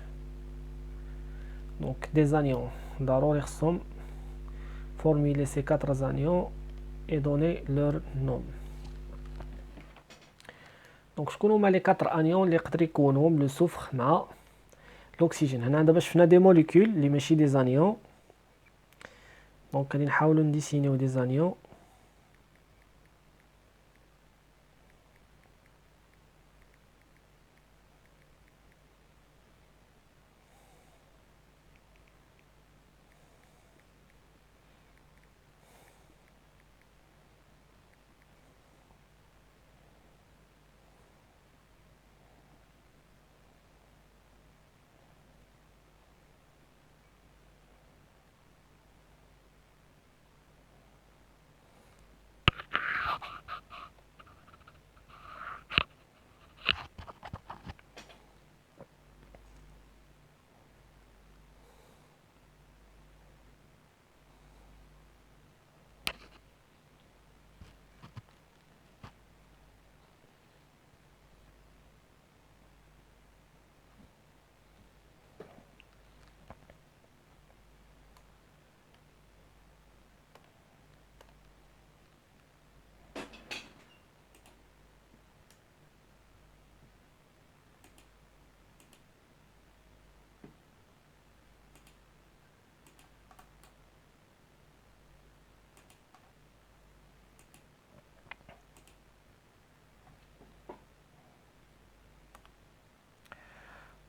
Donc des anions ضروري خصهم formuler ces 4 anions et donner leur nom. دونك شكون هما لي 4 انيون اللي يقدر يكونهم لو سوفر مع الاكسجين؟ هنا دابا شفنا دي موليكول اللي ماشي دي زانيون، دونك غادي نحاولوا نديسينيو دي زانيون.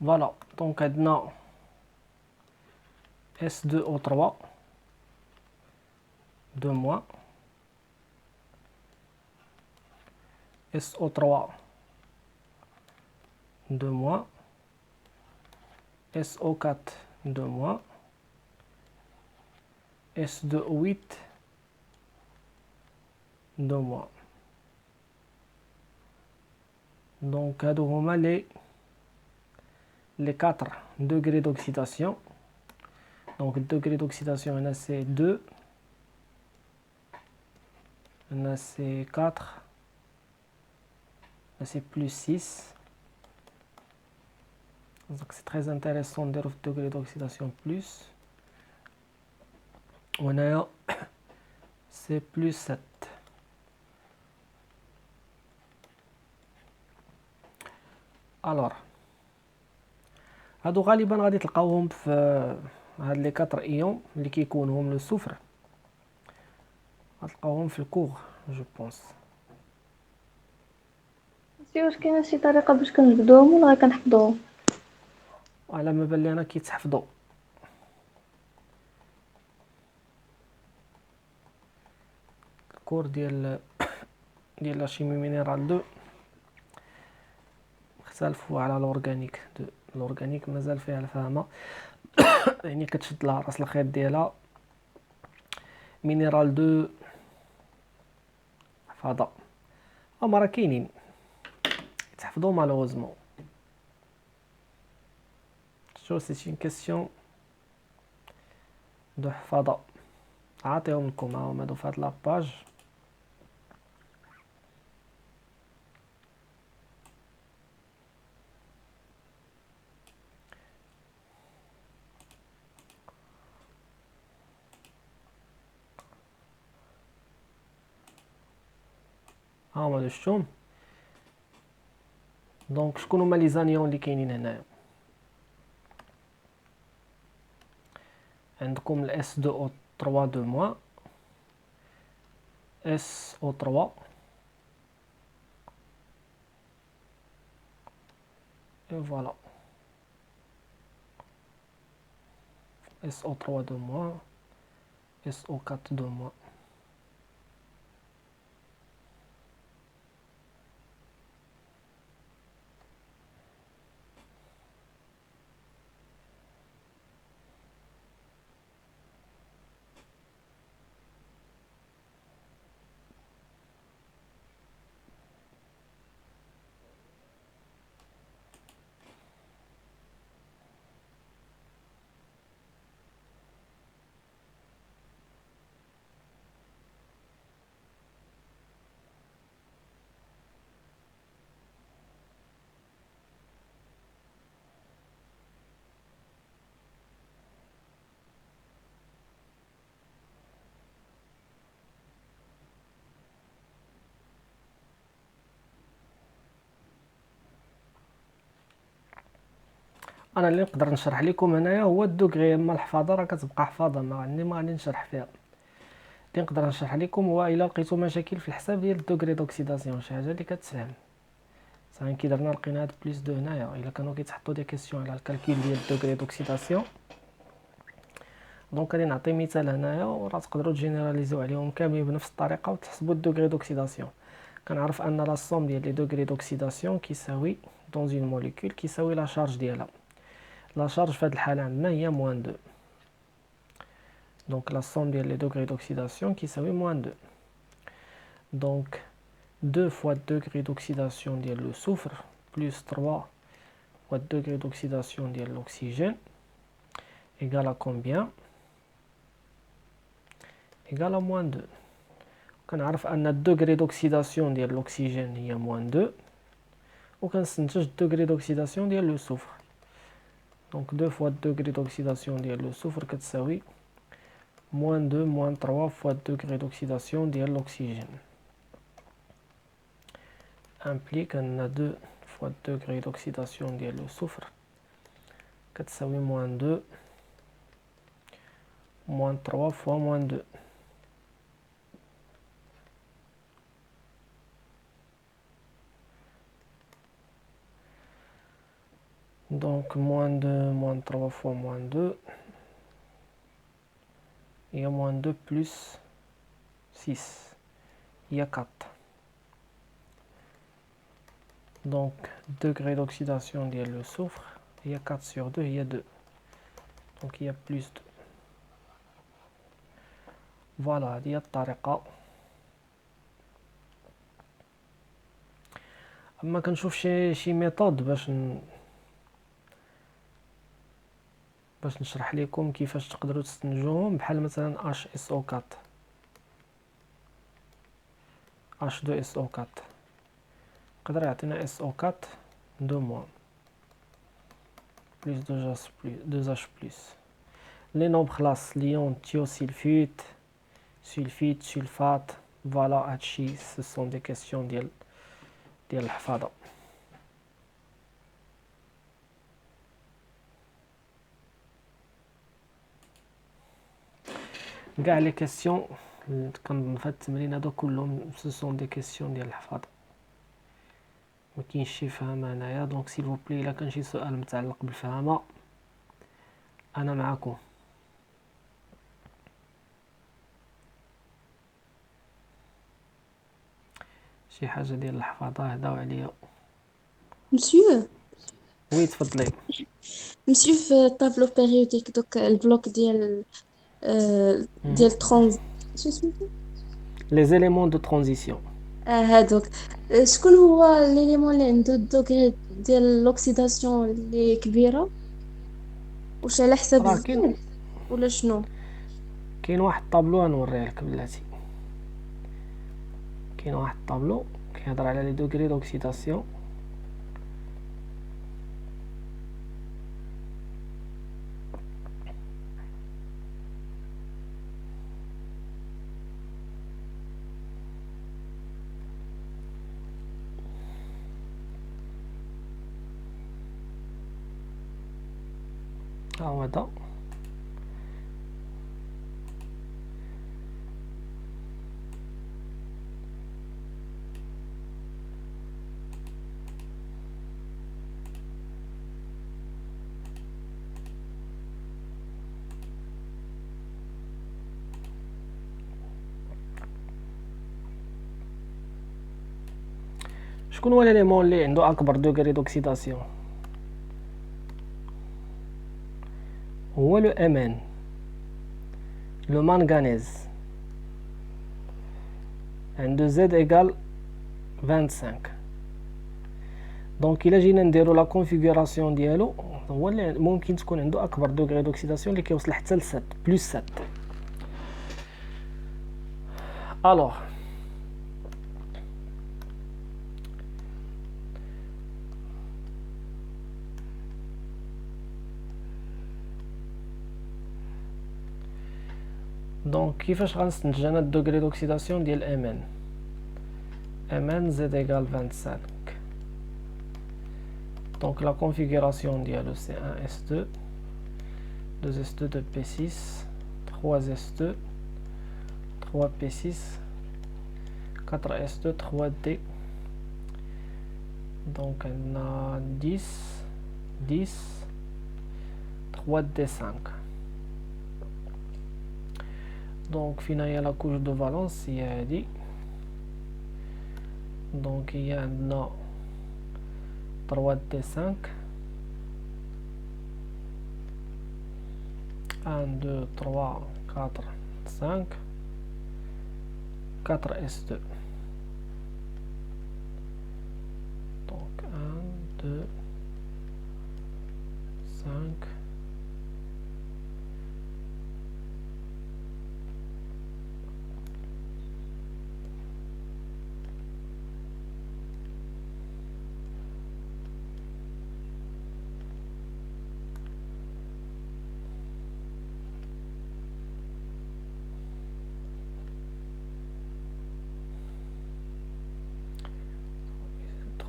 Voilà, donc عندنا S2O3 2 moins SO3 2 moins SO4 2 moins S2O8 2 moins. Donc هادو هما les 4 degrés d'oxydation. Donc le degré d'oxydation هنا c'est 2, هنا c'est 4, là c'est plus 6. Donc c'est très intéressant de le degré d'oxydation plus. وهنايا c'est plus 7. alors هادو غالبا غادي تلقاوهم في هاد لي 4 ايون اللي كيكونوا هم لو سوفر، غتلقاوهم في الكور جو بونس. واش كاينه شي طريقه باش كنبداوهم ولا غير كنحفظوهم؟ على ما بان لي انا كيتحفظوا. كور ديال لا شيمي مينيرال 2 اختلفوا على الاورغانيك 2. الاورغانيك مازال فيها الفهمه يعني كتشد لها راس الخيط ديالها. مينيرال 2 فضاء هما راه كاينين يتحفظوا مالوزمون. شو سي une question دو حفاظه. عطيهم لكم هاهم هادو فهاد لاباج. هاهما هادو شفتهم. دونك شكون هما لي زانيون اللي كاينين هنايا؟ عندكم الاس 2 او 3 2 موان اس او 3 et voilà SO3 2 mois SO4 2 mois. انا اللي نقدر نشرح لكم هنايا هو الدوغري، اما الحفاظه راه كتبقى حفاظه ما غادي نشرح فيها. اللي نقدر نشرح لكم هو الا لقيتو مشاكل في الحساب ديال الدوغري دوكسيداسيون، شي حاجه اللي كتسهل. صافي كي درنا لقينا هاد بليس دو هنايا. الا كانوا كيتحطوا دي كيسيون على الكالكول ديال الدوغري دوكسيداسيون، دونك غادي نعطي مثال هنايا وراه تقدروا تجينيراليزيو عليهم كاملين بنفس الطريقه وتحسبوا الدوغري دوكسيداسيون. كنعرف ان لا سوم ديال لي دوغري دوكسيداسيون كيساوي دون اون موليكول كيساوي لا شارج ديالها. لا شارج في هاد الحاله عندنا هي موان 2. دونك لا سوم ديال لي دوغري دوكسيداسيون كيساوي موان 2. دونك 2 fois degré d'oxydation ديال لو soufre plus 3 fois degré d'oxydation ديال l'oxygène égale à combien؟ égale à moins 2. كنعرف ان الدوغري دوكسيداسيون ديال l'oxygène هي moins 2 وكنستنتج الدوغري دوكسيداسيون ديال لو soufre. دونك 2 fois degré d'oxydation ديال لو soufre كتساوي moins 2 moins 3 fois degré d'oxydation ديال l'oxygène. implique ان 2 fois degré d'oxydation ديال لو soufre كتساوي moins 2 moins 3 fois moins 2. Donc moins 2 moins 3 fois moins 2 il y a moins 2 plus 6 il y a 4. Donc degré d'oxydation de le soufre il y a 4 sur 2 il y a 2. Donc il y a plus 2. Voilà هذه هي الطريقة. اما كنشوف شي ميثود باش نشرح لكم كيفاش تقدروا تستنتجوهم، بحال مثلا HSO4 H2SO4 يقدر يعطينا SO4 2 موان plus 2H+. Les nombres classe l'ion thiosulfite, sulfite, sulfate. Voilà هادشي ce sont des questions ديال الحفاظة. كاع لي كيسيون كنظن فهاد التمرين هادو كلهم ce sont des questions ديال الحفاظة، ما كاينش شي فهمة هنايا. دونك سيل فوبلي الا كان شي سؤال متعلق بالفهمة انا معكم. شي حاجة ديال الحفاظة هداو عليا. مسيو وي تفضلي. مسيو في الطابلو بيريوديك دوك البلوك ديال ترونز شو سميتو لي زيليمون دو ترانزيسيون. هادوك. شكون هو ليليمون اللي عنده الدوغري ديال لوكسيداسيون اللي كبيره؟ واش على حسب راه كاين الزيت ولا شنو؟ واحد الطابلو غنوريه لك بلاتي. كاين واحد الطابلو كيهضر على لي دوغري دوكسيداسيون. ها هو هذا. شكون هو ليليمون اللي عنده اكبر دوغري دوكسيداسيون؟ هو لو امان، لو مانغانيز عنده زد ايكال 25. دونك الا جينا نديرو لا كونفيغوراسيون ديالو هو اللي ممكن تكون عنده اكبر دوغري دوكسيداسيون اللي كيوصل حتى ل 7 بلس 7. الوغ دونك كيفاش غنستنتج انا الدوغري دوكسيداسيون ديال امان زد ايكال 25. دونك لا كونفيغوراسيون ديالو سي 1 اس 2 2 اس 2 2 بي 6 3 اس 2 3 بي 6 4 اس 2 3 دي. دونك عندنا 10 10 3 دي 5. دونك فينا هي لا كوش دو فالونس هي هادي. دونك هي عندنا 3 دي 5 1 2 3 4 5 4 اس 2. دونك 1 2 5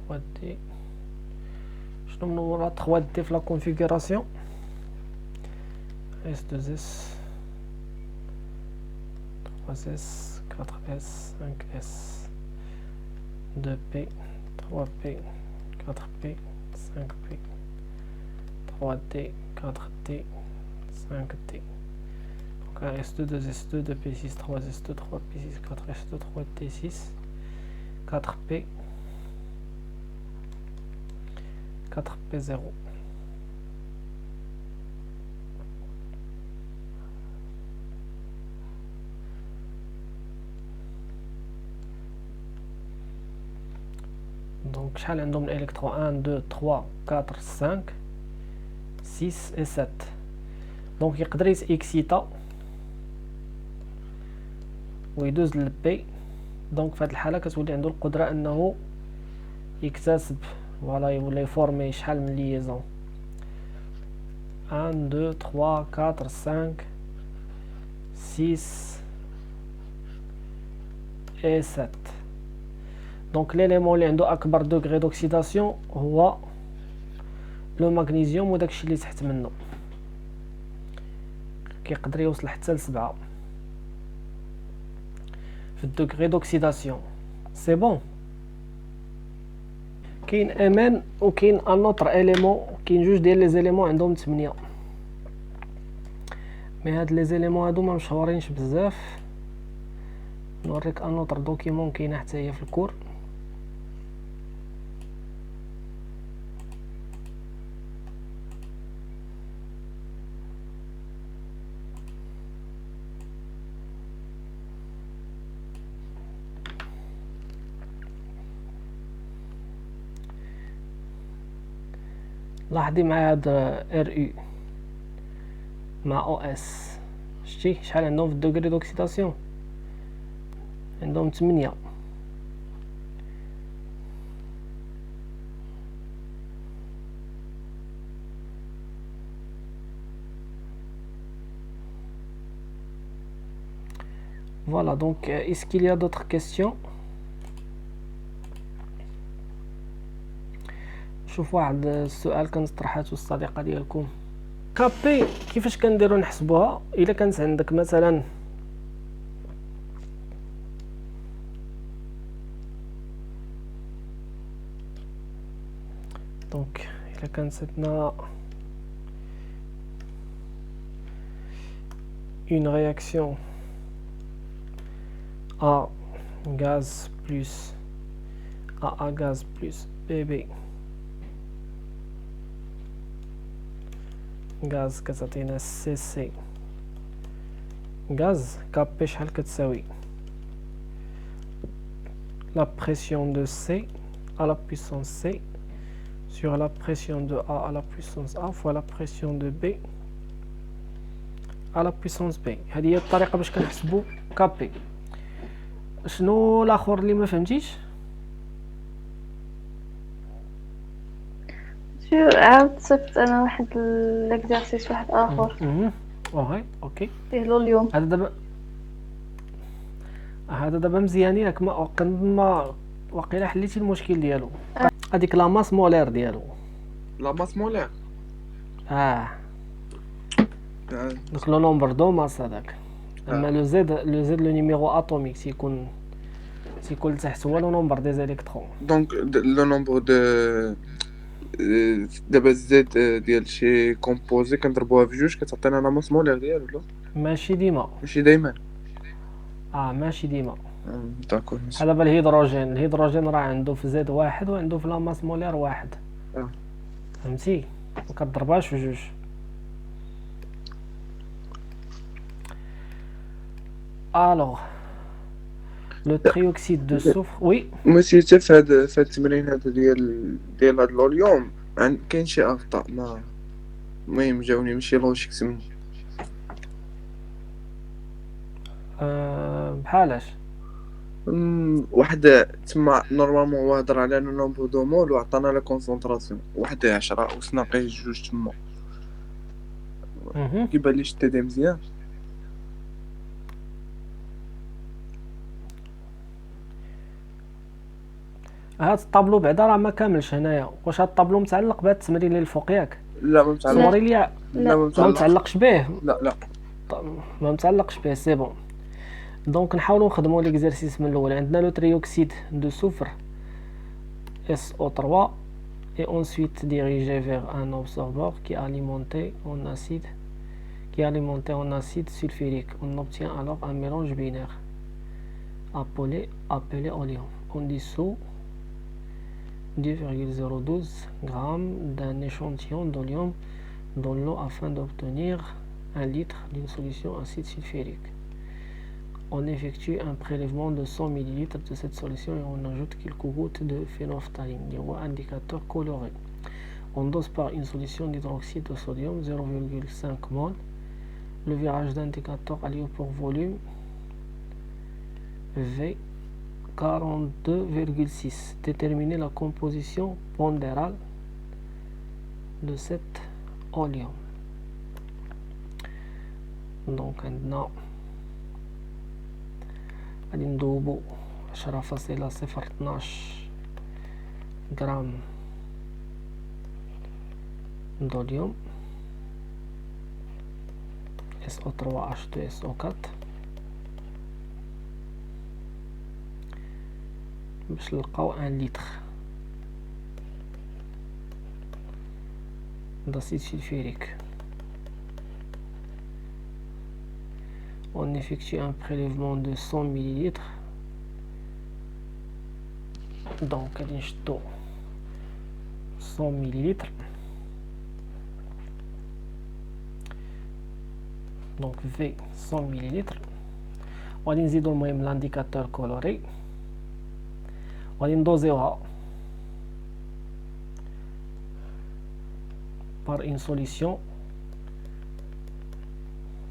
3 دي. شنو من ورا 3 دي في لا كونفيغوراسيون؟ اس 2 اس 3 اس 4 اس 5 اس 2 بي 3 بي 4 بي 5 بي 3 دي 4 دي 5 دي. Donc 1 S2 2 S2 2 P6 3 S2 3 P6 4 S2 3 T6 4 P 4 P0. Donc شحال عندهم الالكترون 1 2 3 4 5 6 et 7. دونك يقدر يتاكسيتا ويدوز للبي. دونك في هذه الحاله كتولي عنده القدره انه يكتسب ولا يفورمي شحال من ليزون 1 2 3 4 5 6 et 7. دونك ليليمون اللي عنده اكبر دوغري دوكسيداسيون هو لو مغنيسيوم، وداكشي اللي تحت منه كيقدر يوصل حتى ل7 في الدوغري دوكسيداسيون. سي بون. كاين امان وكاين ان اوتر اليمون، كاين جوج ديال لي زيليمون عندهم 8. مي هاد لي زيليمون هادو ما مشهورينش بزاف. نوريك ان اوتر دوكيمون كاينه حتى هي في الكور. لاحظي مع هاد ار يو مع او اس، شتي شحال عندهم في الدوغري دوكسيداسيون؟ عندهم 8. Voilà, donc est-ce qu'il y a d'autres questions? شوف واحد السؤال كانت طرحته الصديقة ديالكم. كابي كيفاش كنديرو نحسبوها؟ الا كانت عندك مثلا دونك الا كانت عندنا une réaction A gaz plus AA gaz plus BB gaz كتعطينا CC gaz KP شحال كتساوي la pression de C à la puissance C sur la pression de A à la puissance A fois la pression de B à la puissance B. هذه هي الطريقة باش كنحسبوا KP. شنو الاخر اللي ما فهمتيش؟ شو عاود صفت انا واحد الاكزرسيس واحد اخر اوكي ديالو اليوم. هذا دابا مزيان ياك ما واقيلا حليتي المشكل ديالو. هذيك لا ماس مولير ديالو لا ماس مولير دونك لو نومبر دو ماس هذاك. اما لو زد لو نيميرو اتوميك تيكون تحت هو لو نومبر دي زيليكترون. دونك لو نومبر دو دابا الزيت ديال شي كومبوزي كنضربوها في جوج كتعطينا لا ماس مولير ديالو. لا ماشي ديما ماشي دايما. ماشي ديما. داكور. هذا الهيدروجين راه عنده في زد واحد وعنده في لا ماس مولير واحد. فهمتي؟ وكتضربهاش في جوج. الوغ لو تريوكسيد دو سوفر وي مسيو حتى في هاد التمرين هذا ديال هاد اليوم كاين شي اخطاء ما المهم جاوني ماشي لوجيك سمو بحالاش واحد تما نورمالمون هو هضر على لو نومبر دو مول وعطانا لا كونسونطراسيون واحد 10 وسناقي جوج تما كيبان لي شتا دي مزيان. هاد الطابلو بعدا راه ما كاملش هنايا. واش هاد الطابلو متعلق بهاد التمرين اللي الفوق ياك؟ لا ما متعلق. صوري لي. ما متعلقش به. لا ما متعلقش به. سي بون. دونك نحاولوا نخدموا ليكزرسيس من الاول. عندنا لو تريوكسيد دو سوفر SO3 et ensuite dirigé vers un absorbeur qui est alimenté en acide sulfurique. On obtient alors un mélange binaire appelé oleum. On dissout 2,012 g d'un échantillon d'olium dans l'eau afin d'obtenir 1 litre d'une solution acide sulfurique. On effectue un prélèvement de 100 ml de cette solution et on ajoute quelques gouttes de phénophtaline, indicateur coloré. On dose par une solution d'hydroxyde de sodium 0,5 mol. Le virage d'indicateur a lieu pour volume V 42,6. Déterminer la composition pondérale de cet oleum. Donc maintenant غادي ندوبو 10.012 غرام d'olium SO3H2SO4 باش نلقاو 1 لتر d'acide sulfurique. On effectue un prélèvement de 100 ml. Donc, غادي نشدو 100 ml. Donc V 100 ml. وغادي نزيدو المهم لانديكاتور كولوري وغادي ندوزيوها par une solution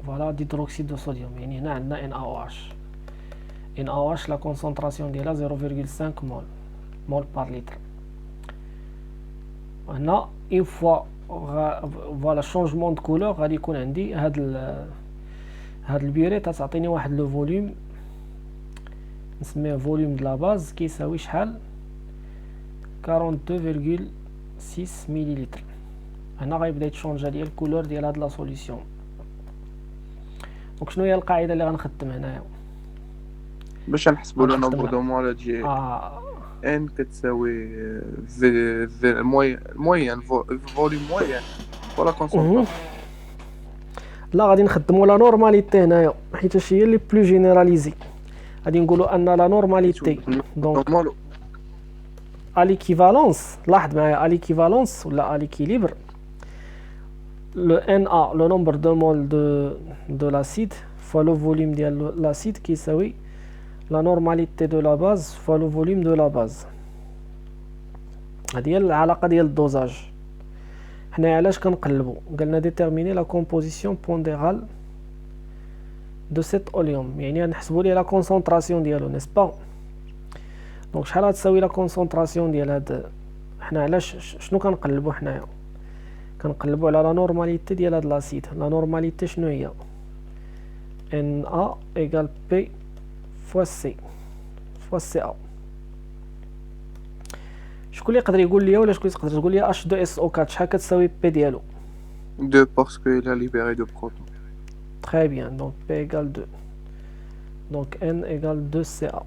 voilà d'hydroxyde de sodium. يعني هنا عندنا NaOH. NaOH la concentration ديالها 0,5 mol par litre. هنا une fois voilà changement de couleur غادي يكون عندي هاد البيريت تعطيني واحد لو فوليوم نسميه فوليوم د لا باز كيساوي شحال 42,6 مليلتر. هنا غيبدا يتشونجا ليا الكولور ديال هاد لا سوليسيون. دونك شنو هي القاعده اللي غنخدم هنايا باش نحسبوا لو نومبر دو مول ديال ان كتساوي في الموين فوليوم موين ولا كونسونطراسيون؟ لا غادي نخدموا لا نورماليتي هنايا حيت هي اللي بلو جينيراليزي. غادي نقولوا ان لا نورماليتي دونك à l'équivalence لاحظ معايا à l'équivalence ولا à l'équilibre le Na le nombre de moles de l'acide fois le volume de l'acide كيساوي la normalité de la base fois le volume de la base. هذه هي العلاقه ديال الدوزاج. حنا علاش كنقلبوا قلنا déterminer la composition pondérale de cet oleum يعني نحسبوا ليه لا كونسونطراسيون ديالو نيس با. دونك شحال غتساوي لا كونسونطراسيون ديال هاد حنا علاش شنو كنقلبوا حنايا كنقلبوا على لا نورماليتي ديال هاد لاسيد. لا نورماليتي شنو هي Na égale P fois C fois Ca. شكون اللي يقدر يقول لي ولا شكون يقدر تقول لي H2SO4 شحال كتساوي P ديالو 2 parce qu'il a libéré 2 protons. Très bien, donc P égale 2. Donc N égale 2Ca.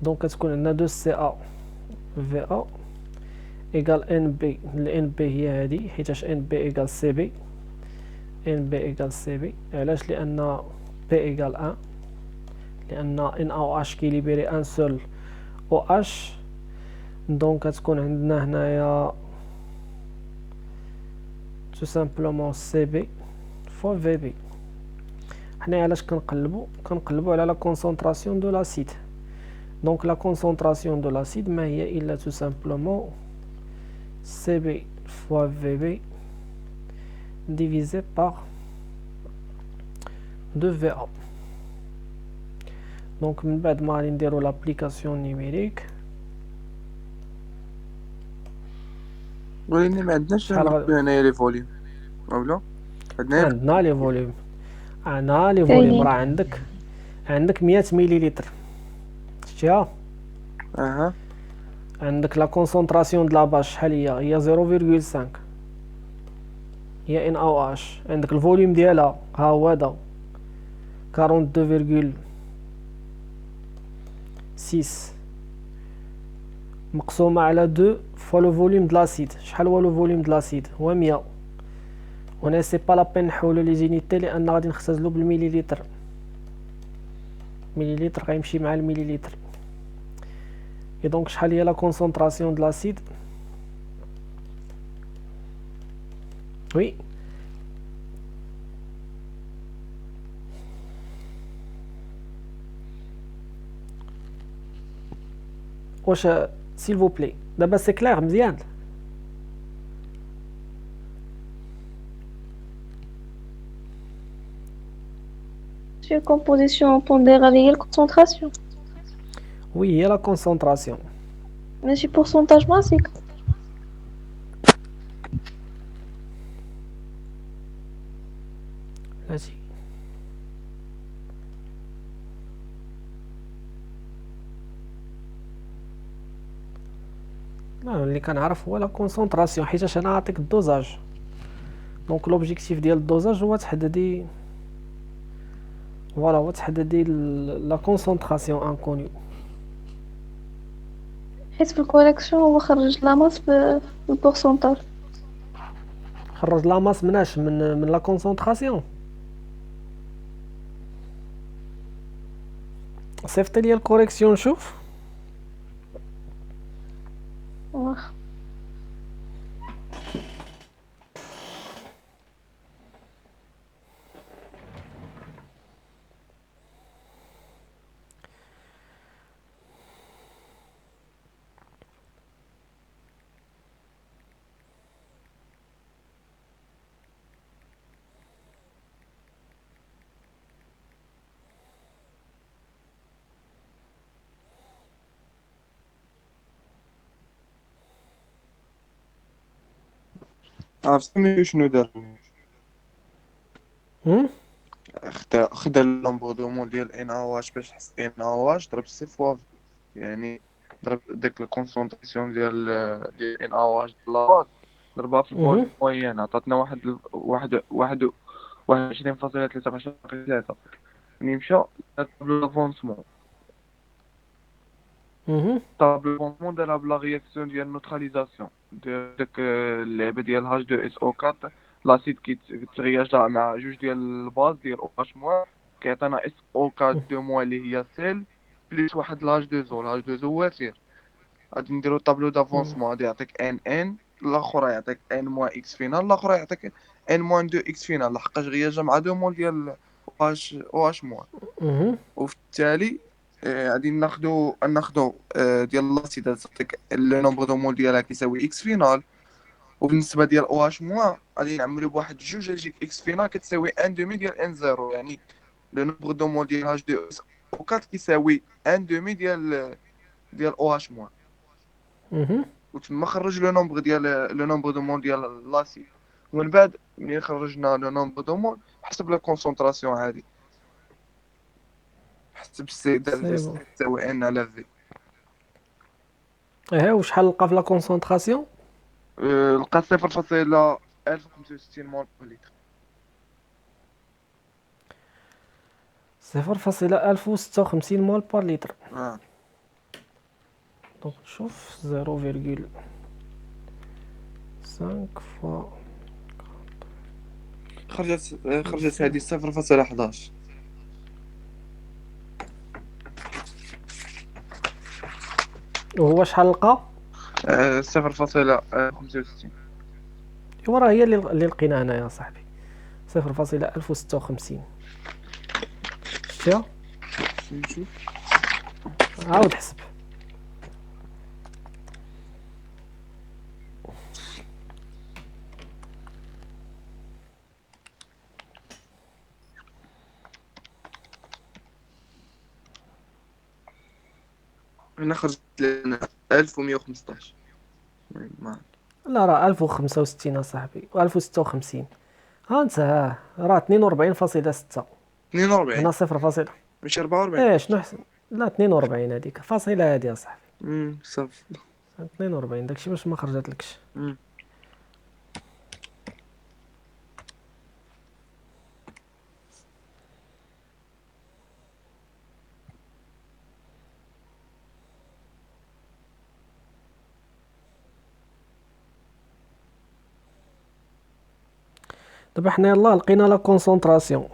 Donc كتكون عندنا 2Ca VA égale NB. NB هي هذه حيتاش NB égale CB. NB égale CB. علاش؟ لأن P égale 1. لأن NaOH كي ليبيري ان سول OH. دونك كتكون عندنا هنايا tout simplement CB fois VB. حنا علاش كنقلبوا على لا concentration de l'acide. Donc la concentration de l'acide ما هي إلا tout simplement CB fois VB divisé par 2VA. Donc من بعد ما غادي نديرو l'application numérique ولكن ما عندناش هنايا لي فوليوم ولا عندنا لي فوليوم. عندنا لي فوليوم راه عندك 100 مليلتر شتيها. اها عندك لا كونسونطراسيون د لا باز شحال هي 0,5 هي NaOH. عندك الفوليوم ديالها ها هو هذا 42,6 مقسومه على 2 فوا لو فوليوم د لاسيد. شحال هو لو فوليوم د لاسيد؟ هو 100. هنا سي با لا بين نحولو لي زينيتي لان غادي نختزلو بالمليلتر. مليلتر غيمشي مع المليلتر. اي دونك شحال هي لا كونسونطراسيون د لاسيد؟ وي واش s'il vous plaît دابا سي كلير مزيان؟ Sur composition pondérale هي concentration. وي هي لا كونسونطراسيون. ماشي pourcentage massique. ماشي لا اللي كنعرف هو لا كونسونطراسيون حيتاش انا عطيك الدوزاج. دونك لوبجيكتيف ديال الدوزاج هو تحددي فوالا هو تحددي لا كونسونطراسيون انكونيو. حيت في الكوريكسيون هو خرج لا ماس بالبورسونتاج. خرج لا ماس مناش من لا كونسونطراسيون. صيفط لي الكوريكسيون نشوف. واخا عرفتي شنو دار؟ هم؟ خدا لومبردومون ديال ان او اش باش تحس ان او اش، ضرب سي فوا في. يعني ضرب ديك الكونسونطراسيون ديال ان او اش ديال لاواط، ضربها في مهم. الفوليوم موين، عطاتنا واحد 21.13. ملي مشى طابلو لافونسمون، مهم. طابلو لافونسمون دارها بلا رياكسيون ديال نوتراليزاسيون داك اللعبه ديال هاش دو اس او 4. لاسيد كيترياجا مع جوج ديال الباز ديال او اش موان، كيعطينا اس او 4 دو موان اللي هي سيل بليس واحد لاج دو زو. لاج دو زو وافير. غادي نديرو طابلو دافونسمون، غادي يعطيك ان الاخر يعطيك ان موان اكس فينال، الاخر يعطيك ان موان 2 اكس فينال، لحقاش غياجا مع دو مول ديال او اش موان. مهم. وفي التالي غادي ناخدو ديال لاسيد تعطيك لو نومبر دو مول ديالها كيساوي اكس فينال. وبالنسبه ديال او اش موان غادي نعملو بواحد جوج يجيك اكس فينال كتساوي ان دومي ديال ان زيرو. يعني لو نومبر دو مول ديال هاش دو اس او 4 كيساوي ان دومي ديال او اش موان. مهم. وتما خرج لو نومبر دو مول ديال لاسيد. ومن بعد ملي خرجنا لو نومبر دو مول حسب لا كونسونطراسيون عادي، حسب سي دال سي في بون. تساوي ان على في. ايه وشحال لقى في لا كونسونطراسيون؟ لقى 0.1065 مول بر لتر. 0.1056 مول بار لتر. اه دونك نشوف 0.5 فوا خرجت هذه 0.11. وهو شحال لقى؟ 0.65. ايوا راه هي اللي لقينا هنايا صاحبي، 0.1056. شتيها؟ نشوف. عاود حسب. هنا خرجت لنا 1115. ما لا راه 1065 اصاحبي، و1056. ها انت راه 42.6. 42 هنا 0. ماشي 44. ايه شنو حسن؟ لا 42 هذيك فاصلة هادي اصاحبي. صافي. 42 داكشي باش ما خرجتلكش. دابا حنا يلاه لقينا لا كونسونطراسيون.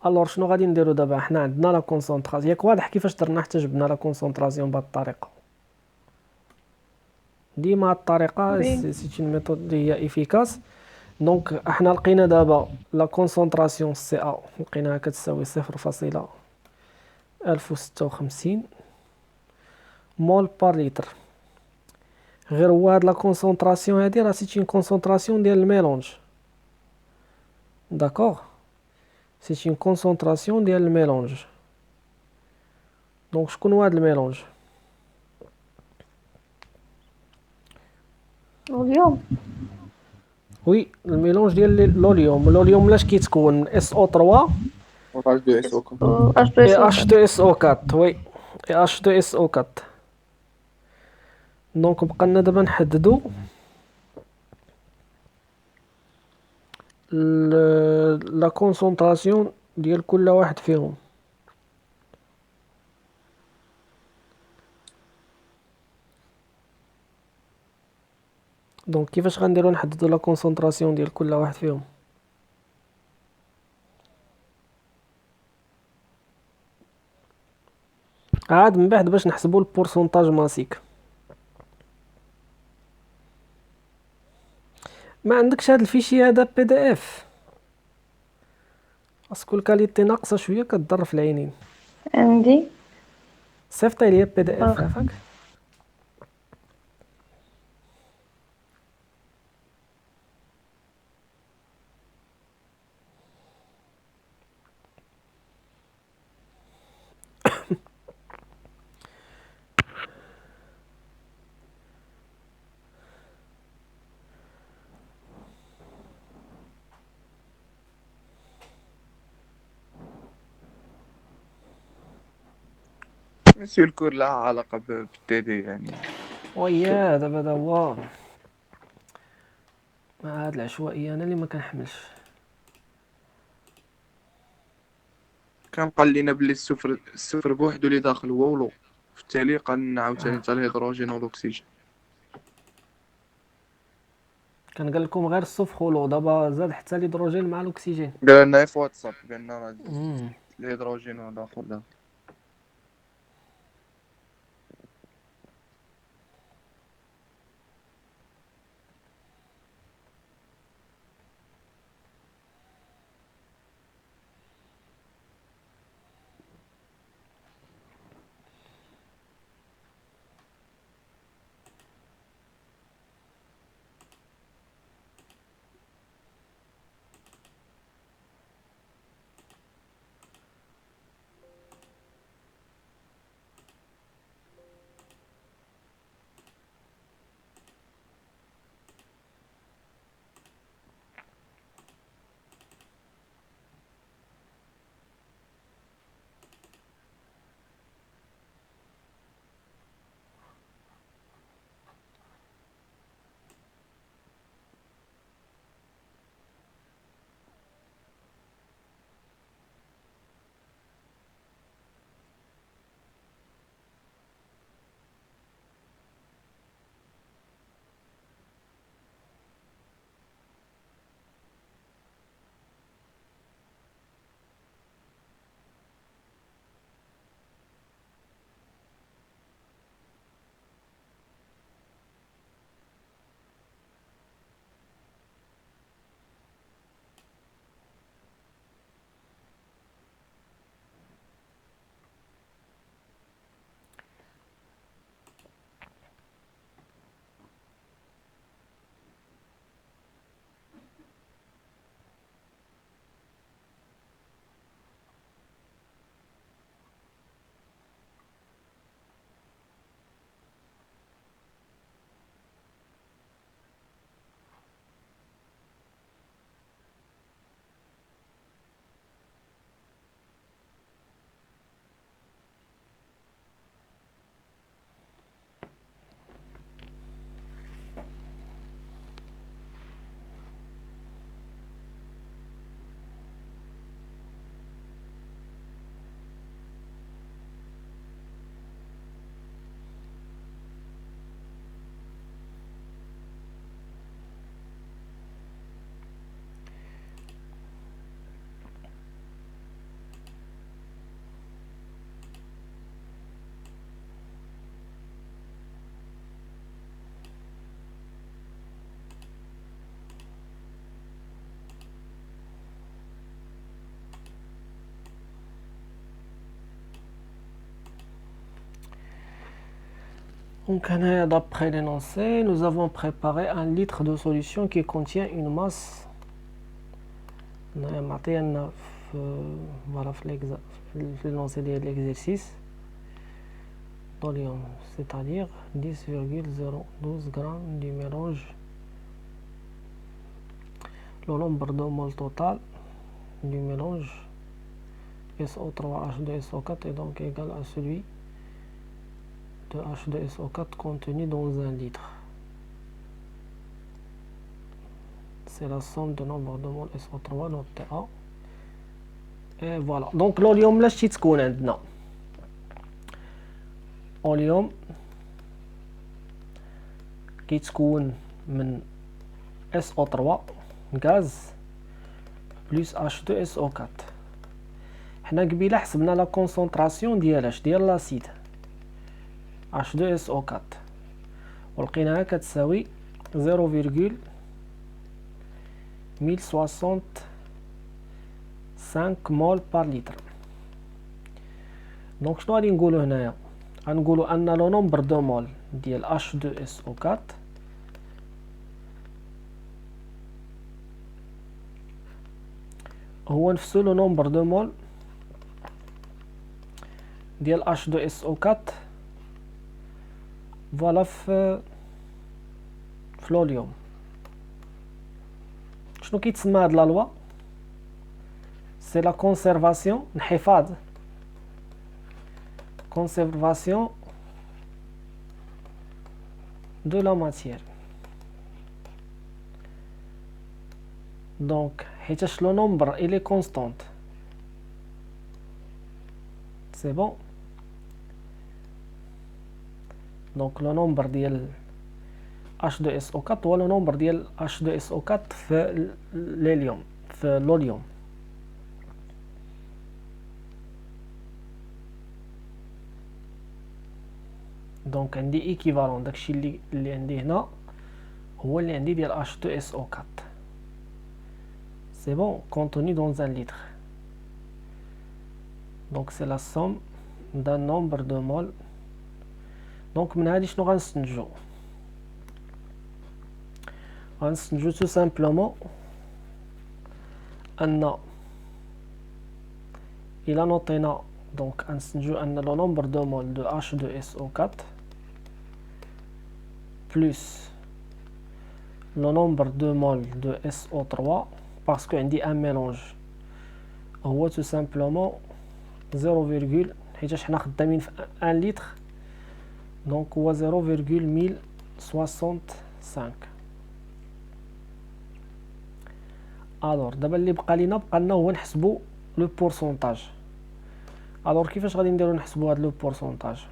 الوغ شنو غادي نديرو دابا؟ حنا عندنا لا كونسونطراسيون، ياك واضح كيفاش درنا حتى جبنا لا كونسونطراسيون بهاد الطريقه. ديما هاد الطريقه وي. سي اون ميثود اللي هي افيكاس. دونك احنا لقينا دابا لا كونسونطراسيون سي ا لقيناها كتساوي 0.1056 مول بار لتر. غير هو هاد لا كونسونطراسيون هادي راه سي اون كونسونطراسيون ديال الميلونج، داكوغ. سي اون كونسونطراسيون ديال الميلونج. دونك شكون هو هاد الميلونج؟ واليوم وي الميلونج ديال لوليوم. لوليوم لاش كيتكون اس او 3 وراج دو اس او. اش بي اي اس اش 2 اس او 4. وي اي اش 2 اس او 4. دونك بقى لنا دابا نحددو لا كونسونطراسيون ديال كل واحد فيهم. دونك كيفاش غنديرو نحددو لا كونسونطراسيون ديال كل واحد فيهم؟ عاد من بعد باش نحسبو البورسونتاج ماسيك. ما عندكش هاد الفيشي هذا بي دي اف؟ اسكو الكاليتي ناقصه شويه كتضر في العينين. عندي. صيفطي لي بي دي اف واخا. عافاك. سي الكور لها علاقة بالتي دي يعني. ويا دابا هو مع هاد العشوائيه انا اللي ما كنحملش. كان قال لنا بلي الصفر بوحدو اللي داخل هو ولو، في التالي قال عاوتاني حتى الهيدروجين والاكسجين. كان قال لكم غير الصفر ولو، دابا زاد حتى الهيدروجين مع الاكسجين. قال لنا في واتساب، قال لنا راه الهيدروجين والاخر داخل. Donc, d'après l'énoncé, nous avons préparé un litre de solution qui contient une masse. Voilà, l'énoncé de l'exercice. C'est-à-dire 10,012 grammes du mélange. Le nombre de moles total du mélange SO3H2SO4 est donc égal à celui de H2SO4 contenu dans un litre. C'est la somme de nombre de moles SO3 noté A. Et voilà. Donc l'olium là شتي تكون عندنا. اوليوم كيتكون من SO3 غاز بلس H2SO4. حنا قبيله حسبنا لا كونسونطراسيون ديال لاسيد H2SO4 ولقيناها كتساوي 0,1065 مول بار لتر. دونك شنو غادي نقولو هنايا؟ غنقولو ان لو نومبر دو مول ديال H2SO4 هو نفسو لو نومبر دو مول ديال H2SO4 فوالا في لوليوم. شنو كيتسمى هاد لا لوا؟ سي لا كونسيرفاسيون، الحفاظ، conservation de la matière. Donc le nombre il est constante, c'est bon. Donc le nombre ديال H2SO4 هو le nombre ديال H2SO4 في l'hélium في l'olium. دونك عندي équivalent داكشي اللي عندي هنا هو اللي عندي ديال H2SO4. C'est bon, contenu dans un litre. Donc c'est la somme d'un nombre de moles. Donc من هادي شنو غنستنتجو؟ غنستنتجو tout simplement أن إلا نوطينا donc غنستنتجو أن le nombre de moles de H2SO4 plus le nombre de moles de SO3 parce que عندي un mélange هو tout simplement 0, حيتاش حنا خدامين في 1 litre donc هو 0,1065. alors دابا اللي بقى لينا هو نحسبو لو بورسونتاج. alors كيفاش غادي نديرو نحسبو هاد لو بورسونتاج؟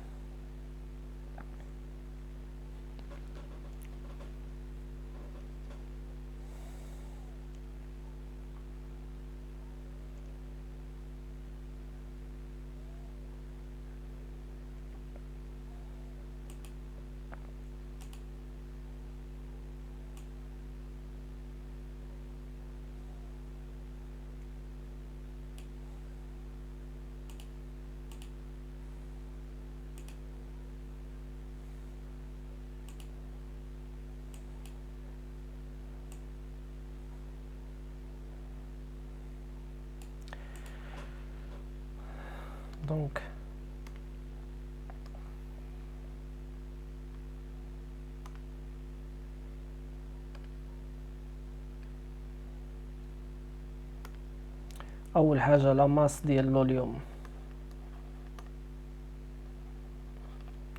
donc أول حاجة لا ماس ديال لوليوم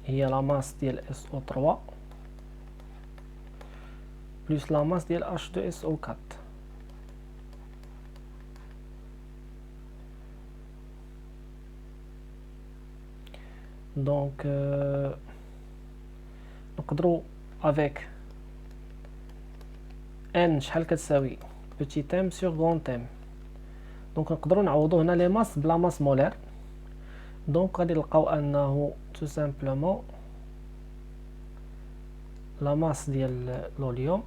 هي لا ماس ديال SO3 plus la masse ديال H2SO4. donc نقدروا avec n شحال كتساوي petit m sur grand m. donc نقدروا نعوضوا هنا لي ماس بلا ماس مولار. donc غادي نلقاو انه tout simplement la masse ديال l'olium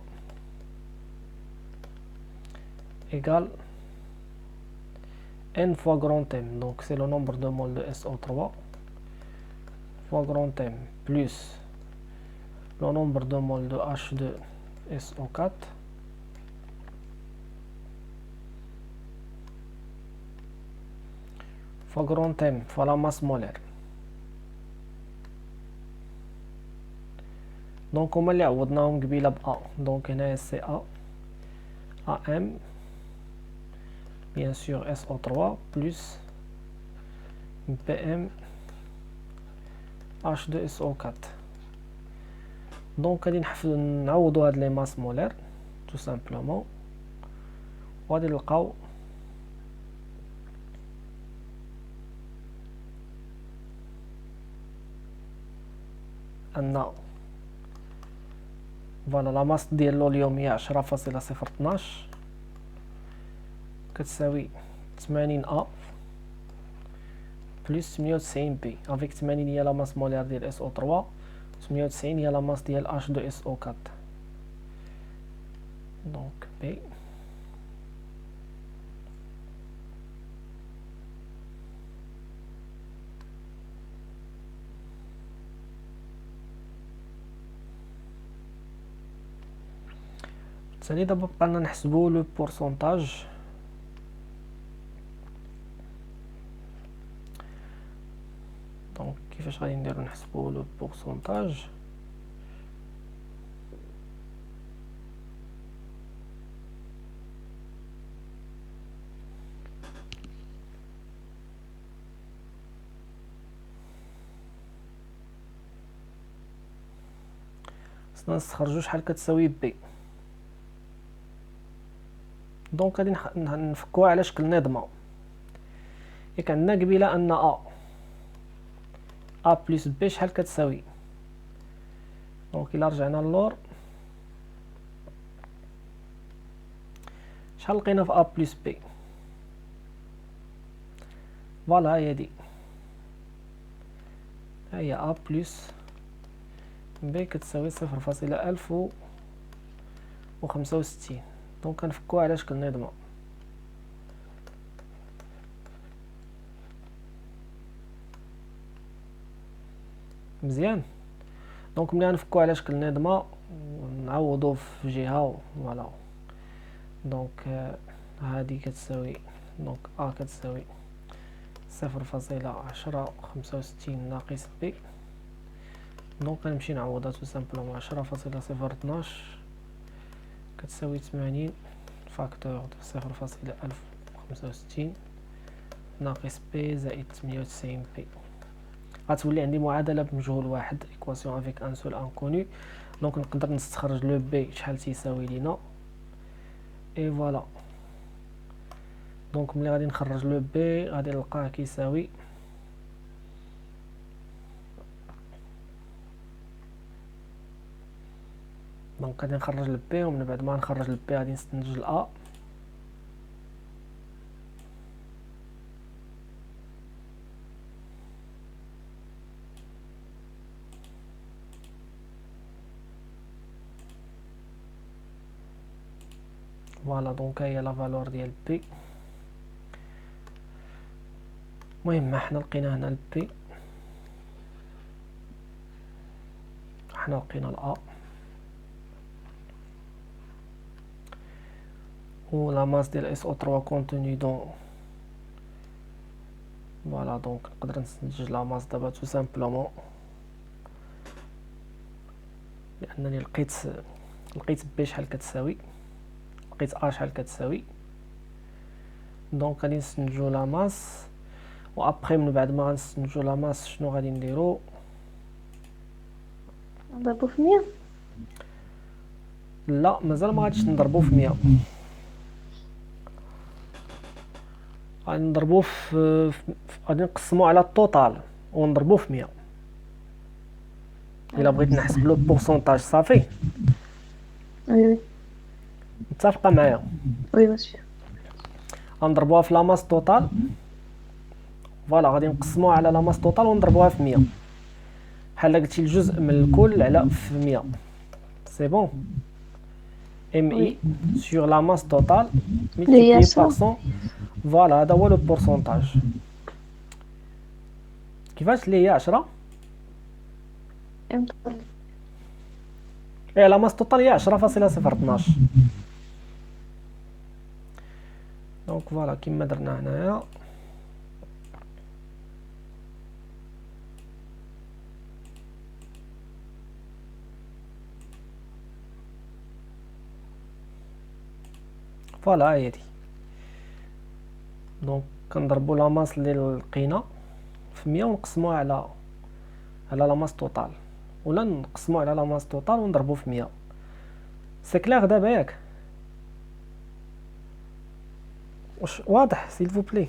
égale n fois grand M, donc c'est le nombre de moles de SO3 fois grand M plus le nombre de moles de H2SO4 fois grand M fois la masse molaire. donc هما اللي عوضناهم قبيله ب A. donc هنايا سي A AM bien sûr SO3 plus PM H2SO4. donc غادي نعوضوا هاد لي ماس مولار tout simplement وغادي نلقاو ان فوالا لا ماس ديال لوليوم هي 10.012 كتساوي 80A بلس 98B. افيك 80 هي لا ماس مولار ديال SO3 98 هي لا ماس ديال H2SO4. دونك B ثاني. دابا بقانا نحسبو لو بورسونتاج. دونك كيفاش غادي نديرو نحسبو لو بورسونتاج؟ خصنا نستخرجو شحال كتساوي بي. دونك غادي نفكوها على شكل نظمه. ياك عندنا قبيله ان ا بلس بي شحال كتساوي. دونك الا رجعنا للور شحال لقينا في ا بلس بي؟ فوالا هي دي، هي ا بلس بي كتساوي 0.1065. دونك كنفكوها على شكل نظمه. مزيان. دونك ملي غنفكو على شكل نظمه ونعوضو في جهه فوالا. دونك هادي كتساوي، دونك ا كتساوي 0.1065 ناقص بي. دونك غنمشي نعوضها تو سامبلومون 10.012 كتساوي 80 فاكتور 0.1065 ناقص بي زائد 98 بي. غتولي عندي معادله بمجهول واحد، ايكواسيون افيك ان سول انكونو. دونك نقدر نستخرج لو بي شحال تيساوي لينا اي فوالا. دونك ملي غادي نخرج لو بي غادي نلقاه كيساوي دونك غادي نخرج البي، ومن بعد ما نخرج البي غادي نستنتج الأ. فوالا دونك هي لا فالور ديال بي. المهم حنا لقينا هنا البي، حنا لقينا الأ و لا ماس ديال SO3 كونتوني دون. فوالا دونك نقدر نستنتج لا ماس دابا تو سامبلومون لانني لقيت بي شحال كتساوي، لقيت ا شحال كتساوي. دونك غادي نستنتجو لا ماس، و ابخي من بعد ما غنستنتجو لا ماس شنو غادي نديرو؟ نضربو في 100. لا مازال ما غاديش نضربو في 100، غادي نضربو غادي نقسمو على التوتال ونضربو في 100. الا بغيت نحسب لو بورسونتاج صافي. وي متفقه معايا؟ وي مسيو. غنضربوها في لا ماس توتال. فوالا غادي نقسموها على لا ماس توتال ونضربوها في 100 بحال قلتي الجزء من الكل على في 100. سي بون. ام اي sur la masse totale multiplié par 100. فوالا هذا هو لو بورسونتاج. كيفاش اللي هي 10؟ ايه لا ماس توتال هي 10.012. دونك فوالا كيما درنا هنايا. فوالا هي دي. دونك كنضربو لا ماس اللي لقينا في 100 ونقسموها على لا ماس توتال، ولا نقسمو على لا ماس توتال ونضربو في 100. سي كلير دابا ياك؟ واش واضح سيل فو بلي؟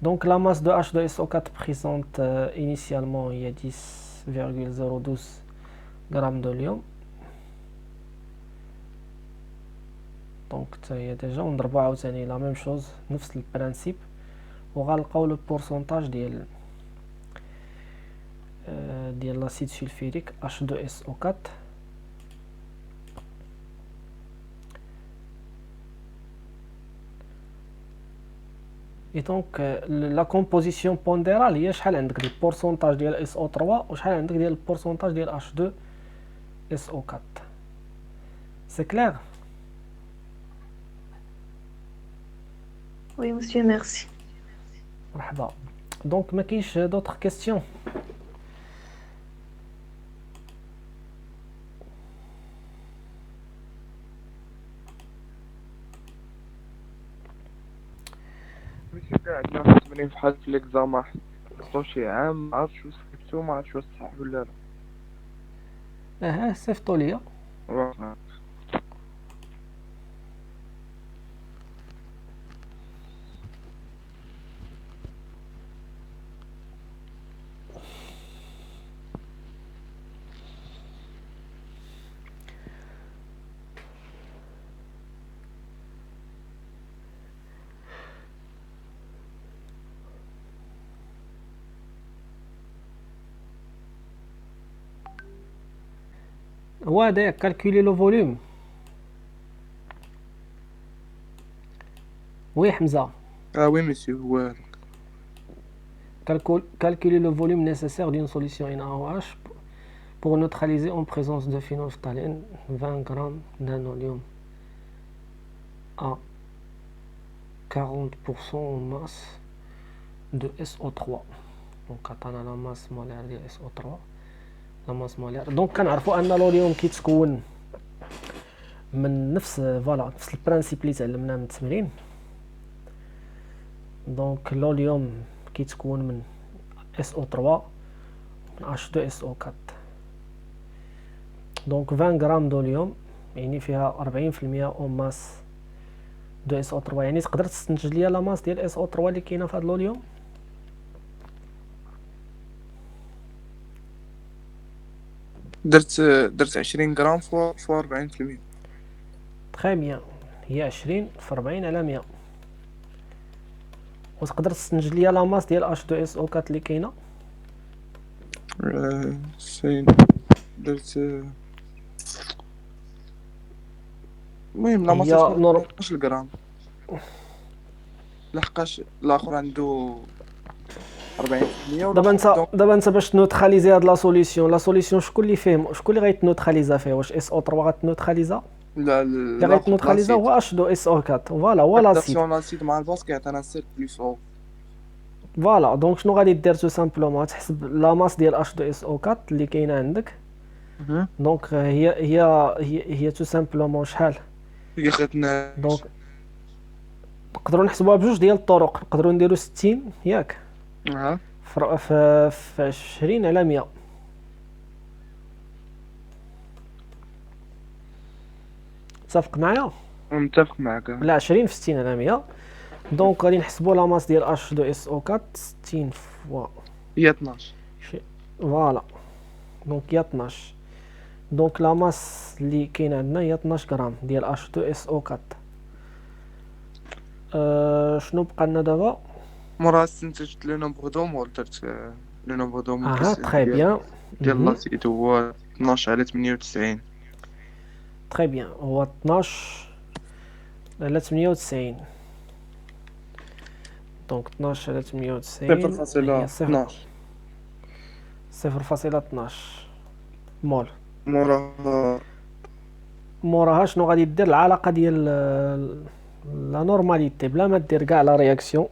Donc la masse de H2SO4 présente initialement il y a 10,012 grammes de lion. Donc il y a déjà on ضربو عاوتاني la même chose نفس البرانسيب، وغنلقاو لو بورسونتاج ديال لاسيد سلفيريك H2SO4. Et donc la composition pondérale هي شحال عندك ديال البورسونتاج ديال SO3 وشحال عندك ديال البورسونتاج ديال H2SO4. C'est clair? Oui monsieur, merci. مرحبا. دونك ما كاينش d'autres questions؟ ماشي كاع عندنا تمرين بحال في ليكزامان صيفطو شي عام ما عرفتش واش صيفطو ما عرفتش واش صح ولا لا. صيفطوا ليا. واخا. هو هذا كالكولي لو فوليوم. وي حمزة. وي مسيو هو Calculer le volume nécessaire d'une solution NaOH pour neutraliser en présence de phénolphtalène 20 grammes d'anolium à 40% en masse de SO3. Donc عطانا la masse molaire ديال SO3 la masse molaire. Donc كنعرفوا ان لوليوم كيتكون من نفس نفس البرانسيب اللي تعلمناه من التمرين. دونك لوليوم كيتكون من SO3 من H2SO4. دونك 20 غرام دوليوم يعني فيها 40% او ماس دو SO3. يعني تقدر تستنتج ليا لا ماس ديال SO3 اللي كاينه في هذا اللوليوم. درت 20 غرام فوا 40%. تري بيان، هي 20 في 40 على 100. وتقدر تستنتج ليا لا ماس ديال H2SO4 اللي كاينه. فين درت المهم لا هي ماس نور 12 غرام لحقاش الاخر عنده 40%. دابا انت باش تنوتراليزي هاد لا سوليسيون شكون اللي فيه، شكون اللي غيتنوتراليزا فيه؟ واش SO3 غتنوتراليزا؟ لا اللي غيتنوتراليزا هو H2SO4. فوالا هو لاسيد. لاسيد مع الباس كيعطينا 7 بلس او. فوالا دونك شنو غادي دير تو سامبلومون تحسب لا ماس ديال H2SO4 اللي كاينه عندك. دونك هي تو سامبلومون شحال هي خدنا. دونك نقدروا نحسبوها بجوج ديال الطرق. نقدروا نديرو 60 ياك في 20 على 100. متفق معايا؟ متفق معك. لا 20 في 60 على 100. دونك غادي نحسبوا لا ماس ديال H2SO4 60 فوا هي 12. فوالا دونك هي 12. دونك لا ماس اللي كاين عندنا هي 12 غرام ديال H2SO4. شنو بقى لنا دابا؟ مرة استنتجت لو نومبر دومول. درت لو نومبر دومول تري بيان ديال لاسيد هو 12 على 98. تري بيان هو 12 على 98. دونك 12 على 98 0.12 مول. موراها شنو غادي دير؟ العلاقه ديال لا نورماليتي بلا ما دير كاع لا رياكسيون.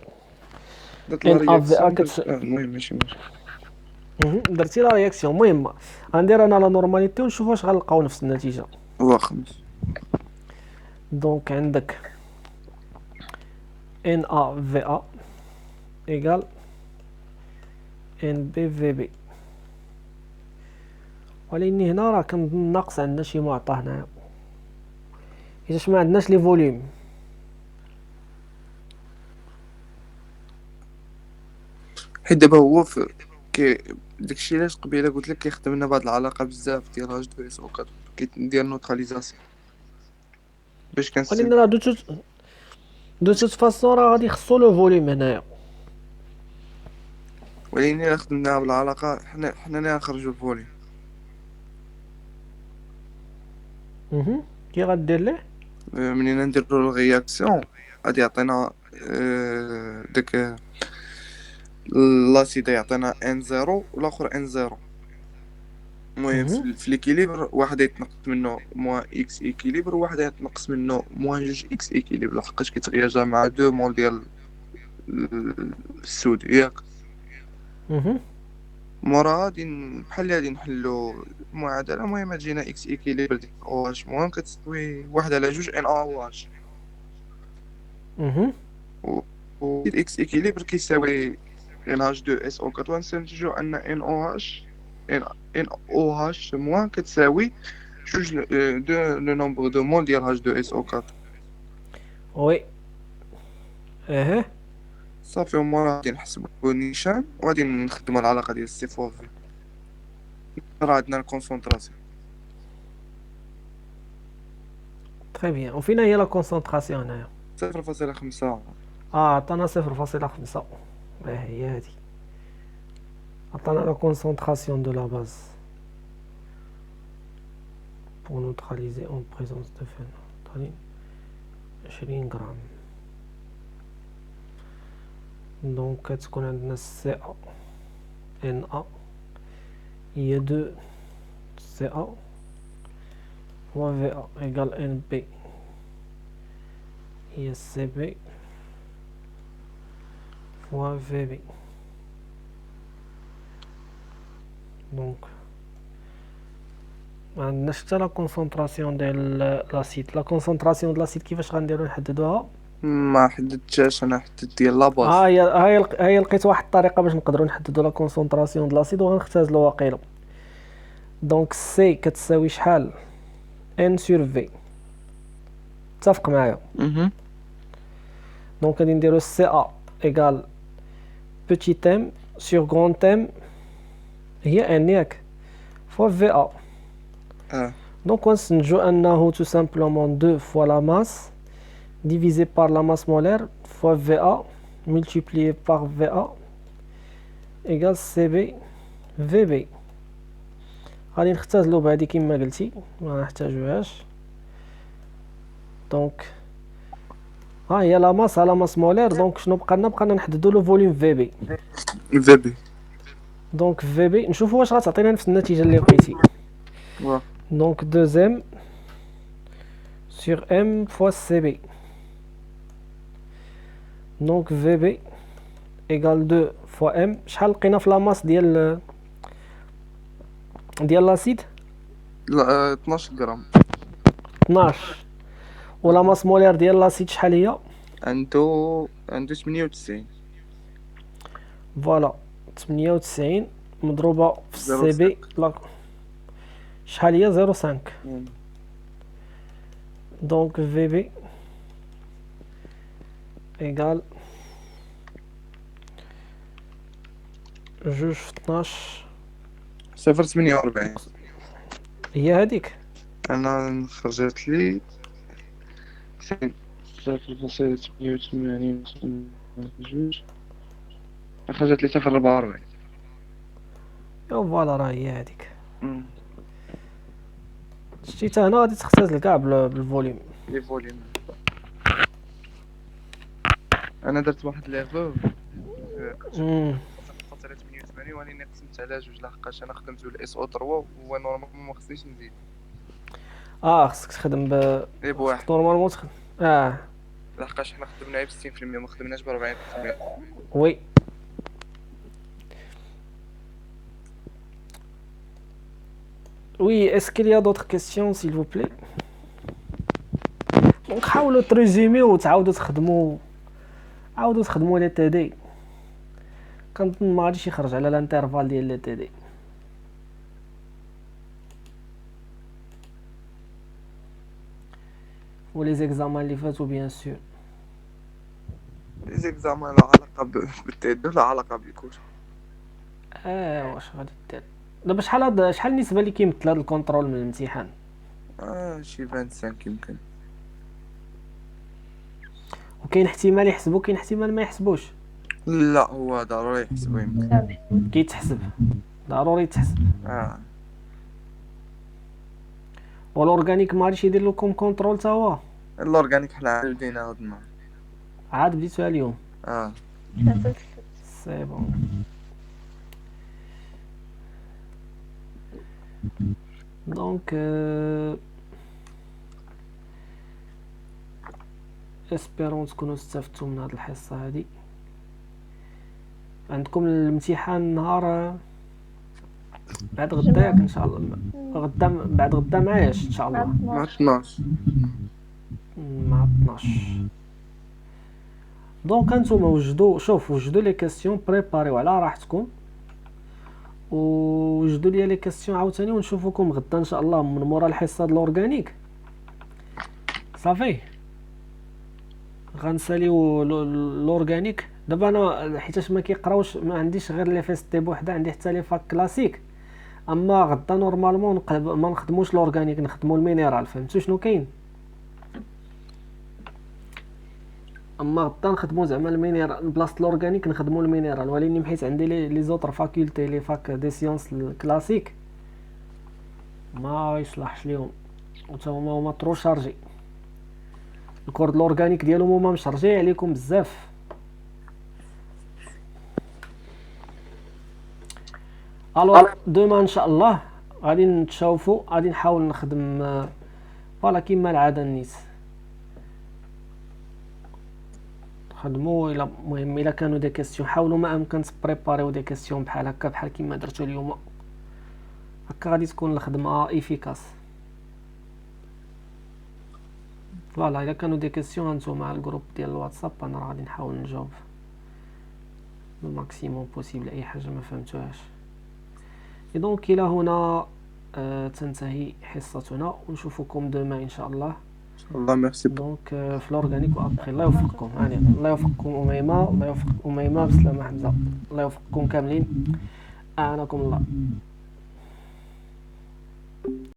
المهم ماشي درتي لا رياكسيون. المهم غندير انا لا نورماليتي ونشوف واش غنلقاو نفس النتيجه. واخا. دونك عندك NaVa égal NbVb. ولكن هنا راه كنظن ناقص عندنا شي معطى هنايا حيت ما عندناش لي فوليوم. حيت دابا هو داكشي علاش قبيله قلت لك كيخدم لنا بهاد العلاقه بزاف ديال H2SO4 كيدير نوتراليزاسيون باش كنسيب. ولكن راه دو توت فاسون راه غادي يخصو لو فوليوم هنايا. ولكن الا خدمناها بالعلاقه حنا اللي غنخرجوا الفوليوم. كي غدير ليه منين نديرو الرياكسيون غادي يعطينا داك لاسيد يعطينا N0 والاخر N0. المهم في ليكيليبر واحد يتنقص منه موان اكس ايكيليبر وواحد يتنقص منه موان جوج اكس ايكيليبر لحقاش كيتغياجا مع دو مول ديال السود ياك. مورا غادي بحال غادي نحلو المعادله. المهم تجينا اكس ايكيليبر ديال او اش موان كتساوي 1 على 2 ان او اش. و اكس ايكيليبر كيساوي NH2SO4 ونستنتجوا أن NOH موان كتساوي جوج لو نومبر دو مول ديال H2SO4. وي ايه صافي هما غادي نحسبو النيشان وغادي نخدمو العلاقة ديال سي فور في. راه عندنا الكونسونطراسيون تري بيان. وفين هي لا كونسونطراسيون هنايا؟ 0.5. عطانا 0.5. هي هادي، عطانا لا كونسونطراسيون دو لا باز pour neutraliser en présence de phénolphthaleine 20 غرام. دونك كتكون عندنا سي ا ان ا هي 2 سي ا و في ا ايكال ان بي هي سي بي فوا في بي. دونك ما عندناش حتى لا كونسونطراسيون ديال لاسيد. لا كونسونطراسيون ديال لاسيد كيفاش غنديرو نحددوها؟ ما حددتهاش انا، حددت ديال لاباز. هي لقيت واحد الطريقه باش نقدروا نحددوا لا كونسونطراسيون ديال لاسيد وغنختازلو واقيلا. دونك سي كتساوي شحال؟ ان سور في. اتفق معايا؟ دونك غادي نديرو سي ا ايكال بوتي تيم سور غران تيم هي ان ياك فوا في ا. دونك غنستنتجو انه tout simplement 2 fois la masse divisé par la masse molaire fois VA multiplié par VA égale CB VB. غادي نختازلو بهادي كما قلتي، ما نحتاجوهاش. دونك ها هي لا ماس على ماس مولير. دونك شنو بقى لنا نحددو لو فوليوم في بي. دونك في بي نشوفو واش غتعطينا نفس النتيجه اللي لقيتي. دونك 2m sur m fois cb. دونك vb égale 2 fois m. شحال لقينا في لا ماس ديال لاسيد؟ 12 غرام. 12. ولا ماس مولير ديال لاسيد شحال هي؟ عنده 98. فوالا 98 مضروبه في السي بي شحال هي؟ 0.5. دونك في بي ايكال 2 في 12 0.48. هي هذيك. انا خرجت لي 0.88 جوج، خرجت لي 0.44. يو فوالا راه هي هذيك. شتي حتى هنا غادي تختزل كاع بالفوليوم. لي فوليوم انا درت واحد ليغور 0.88 ولكن قسمت على جوج لحقاش انا خدمت بالاس او 3 وهو نورمالمون ما خصنيش نزيد. خصك تخدم بواحد نورمالمون تخدم. لحقاش حنا خدمنا ب 60% ما خدمناش ب 40%. وي Oui, est-ce qu'il y a d'autres questions s'il vous plaît? دونك حاولوا تريزومي وتعاودوا تخدموا لي تي دي. كنظن ما غاديش يخرج على الانترفال ديال لي تي دي. ولي زيكزامان اللي فاتوا بيان سور. لي زيكزامان لا علاقه بالتيد ولا علاقه بالكوش. واش غادي دير دابا؟ شحال النسبه اللي كيمثل هذا الكونترول من الامتحان؟ شي 25 يمكن. وكاين احتمال يحسبوا، كاين احتمال ما يحسبوش. لا هو ضروري يحسبوا يمكن. كيتحسب ضروري يتحسب. والاورغانيك ما غاديش يدير لكم كونترول تا هو؟ الاورغانيك حنا عاودينا هاد النهار. عاد بديتوها اليوم؟ سي بون. دونك اسبيرون تكونوا استفدتوا من هذه الحصه هذه. عندكم الامتحان نهار بعد غدا ياك ان شاء الله؟ غدا بعد غدا معاياش ان شاء الله مع 12. مع 12. دونك هانتوما وجدوا لي كيسيون بريباريو على راحتكم، وجدوا لي كيسيون عاوتاني، ونشوفكم غدا ان شاء الله من مورا الحصه د الاورغانيك. صافي غنساليو الاورغانيك دابا. انا حيتاش ما كيقراوش، ما عنديش غير لي فيستي بوحده، عندي حتى لي فاك كلاسيك. اما غدا نورمالمون ما نخدموش الاورغانيك، نخدمو المينيرال. فهمتوا شنو كاين؟ اما غدا نخدمو زعما المينيرال بلاصه الاورغانيك، نخدمو المينيرال. ولكن حيت عندي لي زوطر فاكولتي، لي فاك دي سيونس الكلاسيك ما يصلحش ليهم، وتا هما ترو شارجي. الكور د الاورغانيك ديالهم هما مشرجي عليكم بزاف. الوغ دوما ان شاء الله غادي نتشاوفوا، غادي نحاول نخدم فوالا كيما العاده. النيت خدموا الى المهم الا كانوا دي كيسيون حاولوا ما امكن تبريباريو دي كيسيون بحال هكا، بحال كيما درتو اليوم. هكا غادي تكون الخدمه افيكاس. فوالا الا كانوا دي كيسيون هانتوما على الجروب ديال الواتساب، انا راه غادي نحاول نجاوب لو ماكسيموم بوسيبل اي حاجه ما فهمتوهاش. دونك الى هنا تنتهي حصتنا، ونشوفكم دوما ان شاء الله. الله ميرسي. دونك في الاورغانيك وابخي. الله يوفقكم. يعني الله يوفقكم اميمه، الله يوفق اميمه بسلامه حمزه، الله يوفقكم كاملين. اعانكم الله.